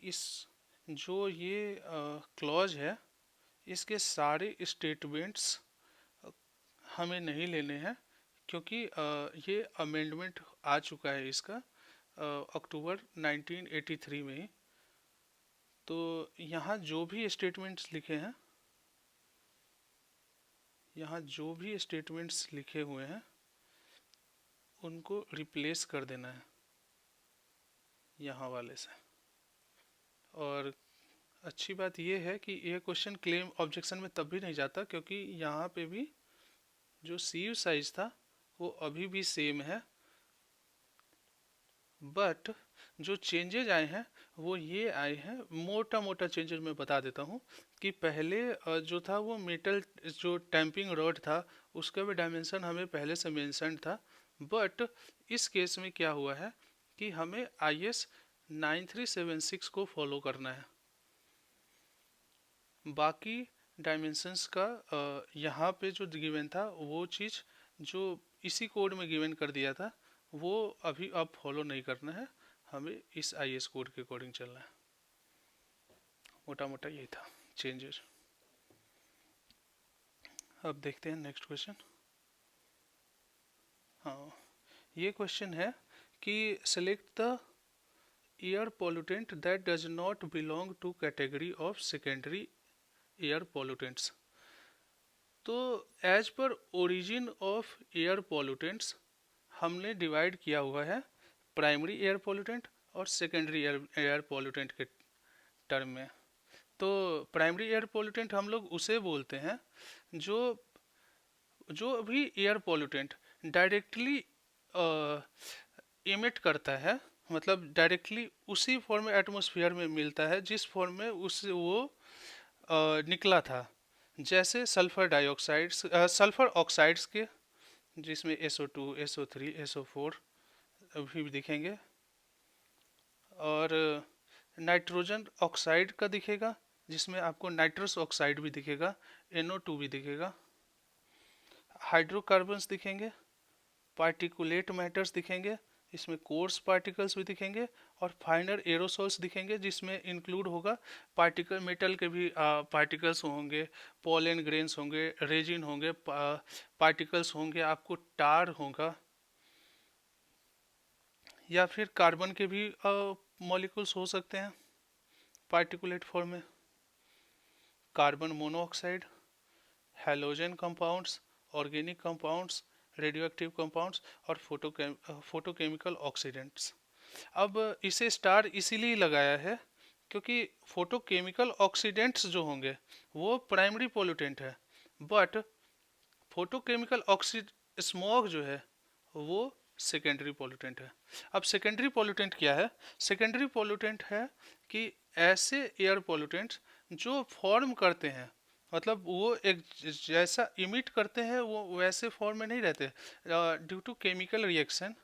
इस जो ये क्लॉज है, इसके सारे स्टेटमेंट्स हमें नहीं लेने हैं, क्योंकि ये अमेंडमेंट आ चुका है इसका अक्टूबर 1983 में ही। तो यहाँ जो भी स्टेटमेंट्स लिखे हैं, यहाँ जो भी स्टेटमेंट्स लिखे हुए हैं उनको रिप्लेस कर देना है यहाँ वाले से। और अच्छी बात यह है कि यह क्वेश्चन क्लेम ऑब्जेक्शन में तब भी नहीं जाता, क्योंकि यहाँ पे भी जो सीव साइज था वो अभी भी सेम है, बट जो चेंजेज आए हैं वो ये आए हैं, मोटा मोटा चेंजेस मैं बता देता हूँ। कि पहले जो था वो मेटल जो टैंपिंग रॉड था उसका भी डायमेंशन हमें पहले से मेंशन था। बट इस केस में क्या हुआ है कि हमें IS 9376 को फॉलो करना है। बाकी डायमेंशंस का यहाँ पे जो गिवन था वो चीज़ जो इसी कोड में गिवन कर दिया था वो अभी अब फॉलो नहीं करना है, हमें इस IS कोड के अकॉर्डिंग चलना है। मोटा मोटा यही था चेंजेस। अब देखते हैं नेक्स्ट क्वेश्चन। हाँ, ये क्वेश्चन है कि select the air pollutant that does not belong to category of secondary air pollutants. तो as per origin of air pollutants हमने डिवाइड किया हुआ है प्राइमरी एयर पोल्यूटेंट और सेकेंडरी एयर पोल्यूटेंट के टर्म में। तो प्राइमरी एयर पोल्यूटेंट हम लोग उसे बोलते हैं जो जो भी एयर पोल्यूटेंट डायरेक्टली इमिट करता है, मतलब डायरेक्टली उसी फॉर्म में एटमॉस्फेयर में मिलता है जिस फॉर्म में उस वो निकला था। जैसे सल्फर डाइऑक्साइड्स, सल्फर ऑक्साइड्स के, जिसमें SO2 SO3 SO4 भी दिखेंगे, और नाइट्रोजन ऑक्साइड का दिखेगा जिसमें आपको नाइट्रस ऑक्साइड भी दिखेगा, NO2 भी दिखेगा, हाइड्रोकार्बन्स दिखेंगे, पार्टिकुलेट मैटर्स दिखेंगे, इसमें कोर्स पार्टिकल्स भी दिखेंगे, और फाइनर एरोसोल्स दिखेंगे जिसमें इंक्लूड होगा पार्टिकल मेटल के भी पार्टिकल्स होंगे, पोलन ग्रेन्स होंगे, रेजिन होंगे, पार्टिकल्स होंगे, आपको टार होगा, या फिर कार्बन के भी मॉलिक्यूल्स हो सकते हैं पार्टिकुलेट फॉर्म में, carbon monoxide, halogen compounds, organic compounds, radio active compounds, और फोटोकेमिकल ऑक्सीडेंट्स। अब इसे स्टार इसीलिए लगाया है क्योंकि फोटोकेमिकल ऑक्सीडेंट्स जो होंगे वो प्राइमरी पोल्यूटेंट है, बट फोटोकेमिकल ऑक्सीड स्मॉग जो है वो सेकेंडरी पोल्यूटेंट है। अब सेकेंडरी पोल्यूटेंट क्या है? सेकेंडरी पोल्यूटेंट है कि ऐसे एयर पोल्यूटेंट्स जो फॉर्म करते हैं, मतलब वो एक जैसा इमिट करते हैं वो वैसे फॉर्म में नहीं रहते, ड्यू टू केमिकल रिएक्शन।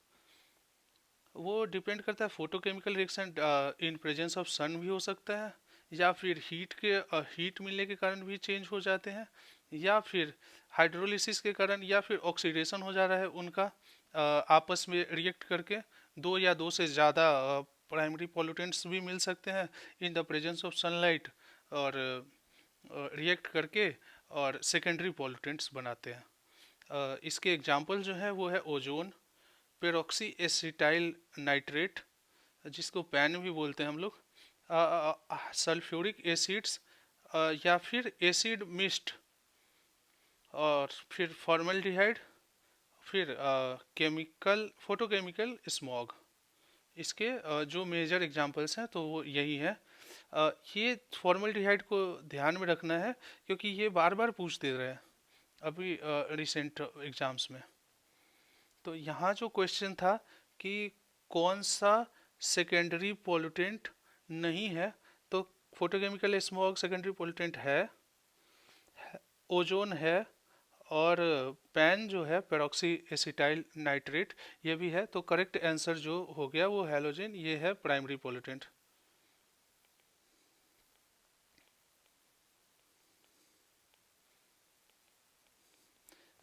वो डिपेंड करता है, photochemical reaction in presence of sun भी हो सकता है, या फिर हीट मिलने के कारण भी चेंज हो जाते हैं, या फिर हाइड्रोलिसिस के कारण, या फिर ऑक्सीडेशन हो जा रहा है उनका आपस में रिएक्ट करके। दो या दो से ज़्यादा प्राइमरी पोल्यूटेंट्स भी मिल सकते हैं in the presence of sunlight, और रिएक्ट करके और सेकेंडरी पोल्यूटेंट्स बनाते हैं। इसके एग्जांपल जो है वो है ओजोन, पेरोक्सी एसिटाइल नाइट्रेट जिसको पैन भी बोलते हैं हम लोग, सल्फ्यूरिक एसिड्स, या फिर एसिड मिस्ट, और फिर फॉर्मल्डिहाइड, फिर केमिकल फोटोकेमिकल स्मॉग। इसके जो मेजर एग्जांपल्स हैं तो वो यही है। ये फॉर्मल्डिहाइड को ध्यान में रखना है क्योंकि ये बार बार पूछ दे रहे हैं अभी रिसेंट एग्जाम्स में। तो यहाँ जो क्वेश्चन था कि कौन सा सेकेंडरी पोल्यूटेंट नहीं है, तो फोटोकेमिकल स्मॉग सेकेंडरी पोल्यूटेंट है, ओजोन है, और पैन जो है पेरोक्सी एसिटाइल नाइट्रेट ये भी है। तो करेक्ट आंसर जो हो गया वो हैलोजन, ये है प्राइमरी पोल्यूटेंट।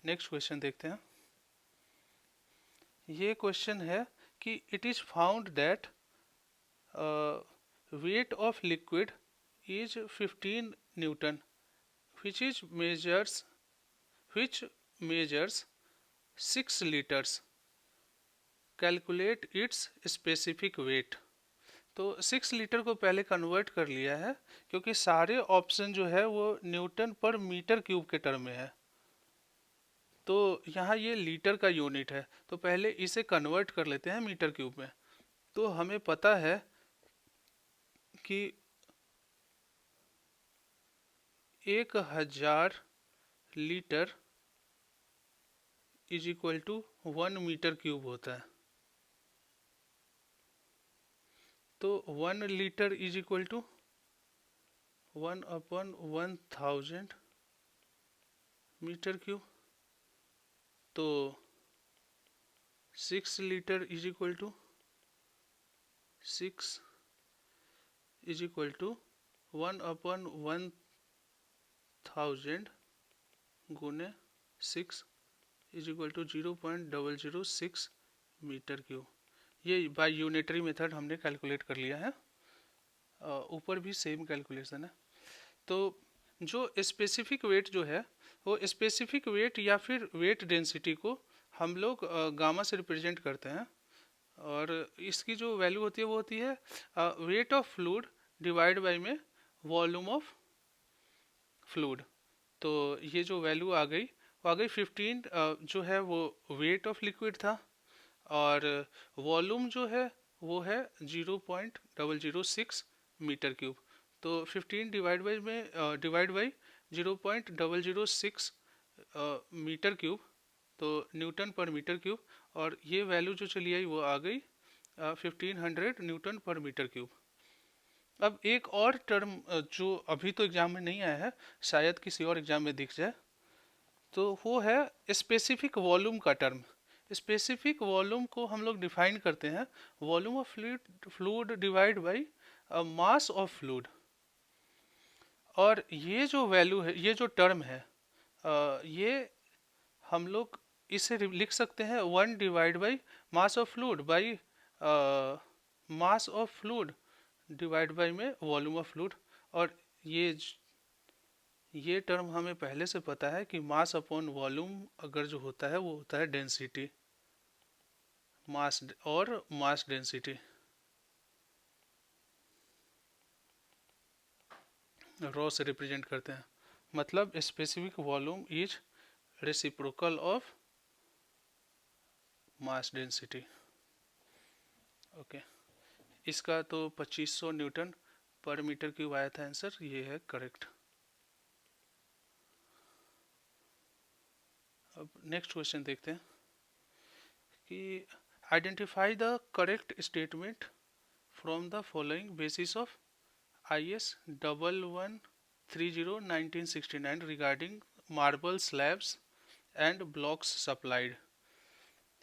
नेक्स्ट क्वेश्चन देखते हैं। ये क्वेश्चन है कि it is found that weight of liquid is 15 Newton which is measures 6 liters, calculate its specific weight। तो 6 लीटर को पहले कन्वर्ट कर लिया है क्योंकि सारे ऑप्शन जो है वो न्यूटन पर मीटर क्यूब के टर्म में है, तो यहाँ ये लीटर का यूनिट है, तो पहले इसे कन्वर्ट कर लेते हैं मीटर क्यूब में। तो हमें पता है कि 1000 litre is equal to 1 metre cube होता है। तो 1 litre is equal to 1/1000 metre cube. तो 6 litre is equal to 6 is equal to 1/1000 गुने 6 is equal to 0.006 metre cube. ये बाय यूनिटरी मेथड हमने कैलकुलेट कर लिया है। ऊपर भी सेम कैलकुलेशन है। तो जो स्पेसिफिक वेट जो है वो स्पेसिफिक वेट या फिर वेट डेंसिटी को हम लोग गामा से रिप्रेजेंट करते हैं। और इसकी जो वैल्यू होती है वो होती है weight of fluid divide by में वॉल्यूम ऑफ फ्लूइड। तो ये जो वैल्यू आ गई वो आ गई 15 जो है वो वेट ऑफ लिक्विड था, और वॉल्यूम जो है वो है 0.006 मीटर क्यूब। तो 15 डिवाइड बाई 0.006 मीटर क्यूब, तो न्यूटन पर मीटर क्यूब। और ये वैल्यू जो चली आई वो आ गई 1500 न्यूटन पर मीटर क्यूब। अब एक और टर्म जो अभी तो एग्जाम में नहीं आया है, शायद किसी और एग्जाम में दिख जाए, तो वो है स्पेसिफिक वॉल्यूम का टर्म। स्पेसिफिक वॉल्यूम को हम लोग डिफाइन करते हैं volume of fluid divide by mass of fluid. और ये जो वैल्यू है, ये जो टर्म है, ये हम लोग इसे लिख सकते हैं 1 divide by mass of fluid by mass of fluid divide by में वॉल्यूम ऑफ फ्लूइड। और ये टर्म हमें पहले से पता है कि मास अपॉन वॉल्यूम अगर जो होता है वो होता है डेंसिटी, मास और मास डेंसिटी। रॉ से रिप्रेजेंट करते हैं, मतलब specific volume is reciprocal of mass density. Okay, इसका तो 2500 न्यूटन पर मीटर क्यूब आया था आंसर, ये है करेक्ट। अब नेक्स्ट क्वेश्चन देखते हैं कि identify the correct statement from the following basis of IS 1130/1969 regarding marble slabs and blocks supplied।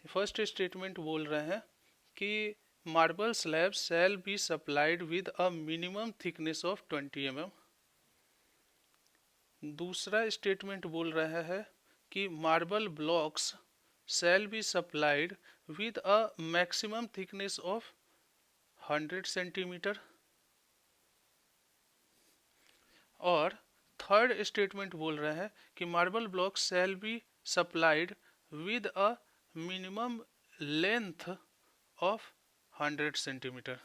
First statement बोल रहे हैं कि marble slab shall be supplied with a minimum thickness of 20 mm। दूसरा statement बोल रहा है कि marble blocks shall be supplied with a maximum thickness of 100 centimetre. और थर्ड स्टेटमेंट बोल रहा है कि marble blocks shall be supplied with a minimum length of 100 centimetre.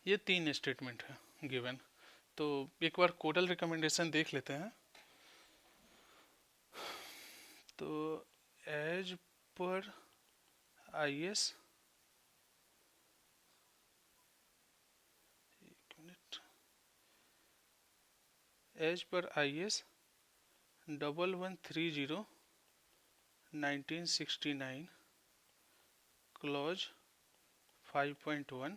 ये तीन स्टेटमेंट है गिवन। तो एक बार कोडल रिकमेंडेशन देख लेते हैं। तो एज पर IS, एक मिनट, एज पर IS 1130/1969 क्लॉज 5.1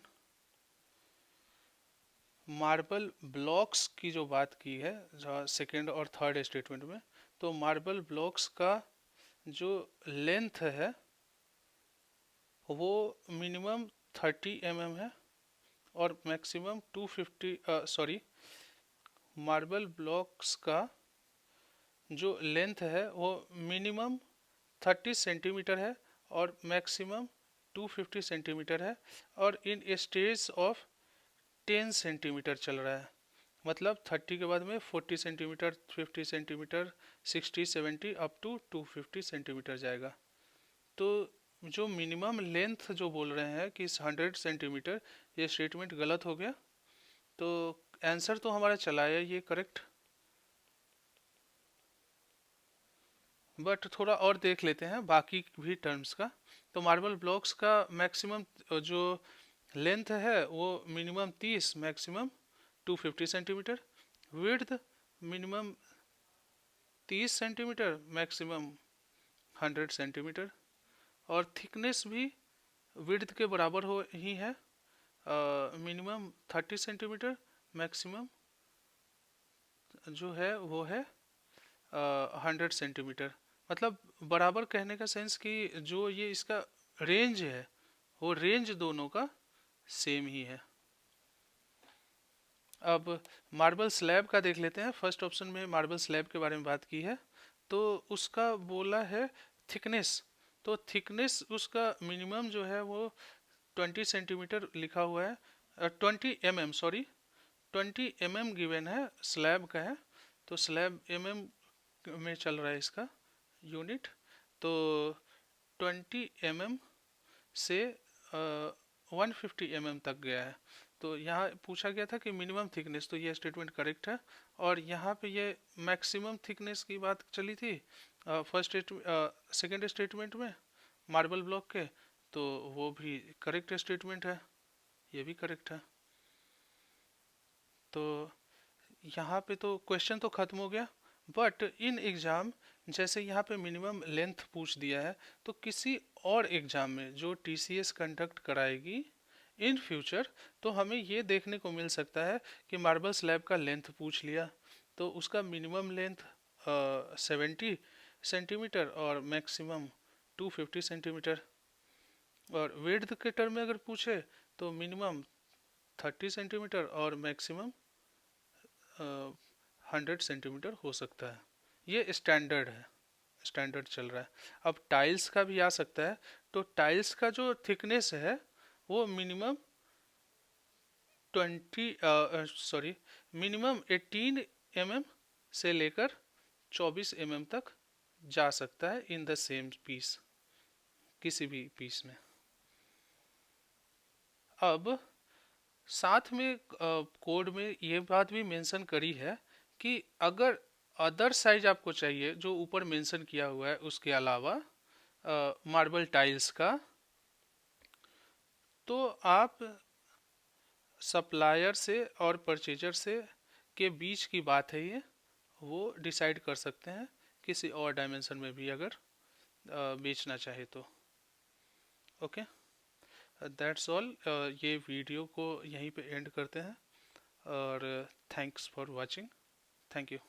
मार्बल ब्लॉक्स की जो बात की है सेकेंड और थर्ड स्टेटमेंट में, तो मार्बल ब्लॉक्स का जो लेंथ है वो मिनिमम 30 mm है और मैक्सिमम 250 मार्बल ब्लॉक्स का जो लेंथ है वो मिनिमम 30 सेंटीमीटर है और मैक्सिमम 250 सेंटीमीटर है, और इन स्टेज ऑफ 10 सेंटीमीटर चल रहा है। मतलब 30 के बाद में 40 centimetre, 50 centimetre, 60, 70 up to 250 centimetre जाएगा। तो जो मिनिमम लेंथ जो बोल रहे हैं कि 100 सेंटीमीटर, ये स्टेटमेंट गलत हो गया। तो आंसर तो हमारा चला है ये करेक्ट, बट थोड़ा और देख लेते हैं बाकी भी टर्म्स का। तो मार्बल ब्लॉक्स का मैक्सिमम जो लेंथ है वो minimum 30, maximum 250 centimetre. Width minimum 30 centimetre, maximum 100 centimetre. और थिकनेस भी विड्थ के बराबर हो ही है, मिनिमम 30 सेंटीमीटर, मैक्सिमम जो है वो है 100 सेंटीमीटर। मतलब बराबर कहने का सेंस कि जो ये इसका रेंज है वो रेंज दोनों का सेम ही है। अब मार्बल स्लैब का देख लेते हैं। फर्स्ट ऑप्शन में मार्बल स्लैब के बारे में बात की है, तो उसका बोला है थिकनेस। तो थिकनेस उसका मिनिमम जो है वो 20 सेंटीमीटर लिखा हुआ है, 20 mm, सॉरी 20 mm गिवन है, स्लैब का है। तो स्लैब में चल रहा है इसका यूनिट। तो 20 mm से 150 mm तक गया है। तो यहाँ पूछा गया था कि मिनिमम थिकनेस, तो ये स्टेटमेंट करेक्ट है। और यहाँ पे ये मैक्सिमम थिकनेस की बात चली थी फर्स्ट सेकेंड स्टेटमेंट में मार्बल ब्लॉक के, तो वो भी करेक्ट स्टेटमेंट है, ये भी करेक्ट है। तो यहाँ पे तो क्वेश्चन तो खत्म हो गया। बट इन एग्ज़ाम जैसे यहाँ पे मिनिमम लेंथ पूछ दिया है, तो किसी और एग्ज़ाम में जो टीसीएस कंडक्ट कराएगी इन फ्यूचर, तो हमें ये देखने को मिल सकता है कि मार्बल स्लैब का लेंथ पूछ लिया तो उसका मिनिमम लेंथ 70 सेंटीमीटर और मैक्सिमम 250 सेंटीमीटर। और विड्थ के टर्म में अगर पूछे तो मिनिमम 30 सेंटीमीटर और मैक्सिमम 100 सेंटीमीटर हो सकता है। ये स्टैंडर्ड है, स्टैंडर्ड चल रहा है। अब टाइल्स का भी आ सकता है। तो टाइल्स का जो थिकनेस है वो मिनिमम 18 mm से लेकर 24 mm तक जा सकता है इन द सेम पीस, किसी भी पीस में। अब साथ में कोड में ये बात भी मेंशन करी है कि अगर अदर साइज आपको चाहिए जो ऊपर मेंशन किया हुआ है उसके अलावा मार्बल टाइल्स का, तो आप सप्लायर से और परचेजर से के बीच की बात है ये, वो डिसाइड कर सकते हैं किसी और डायमेंशन में भी अगर बेचना चाहे तो। Okay, that's all. ये वीडियो को यहीं पे एंड करते हैं और thanks for watching. Thank you.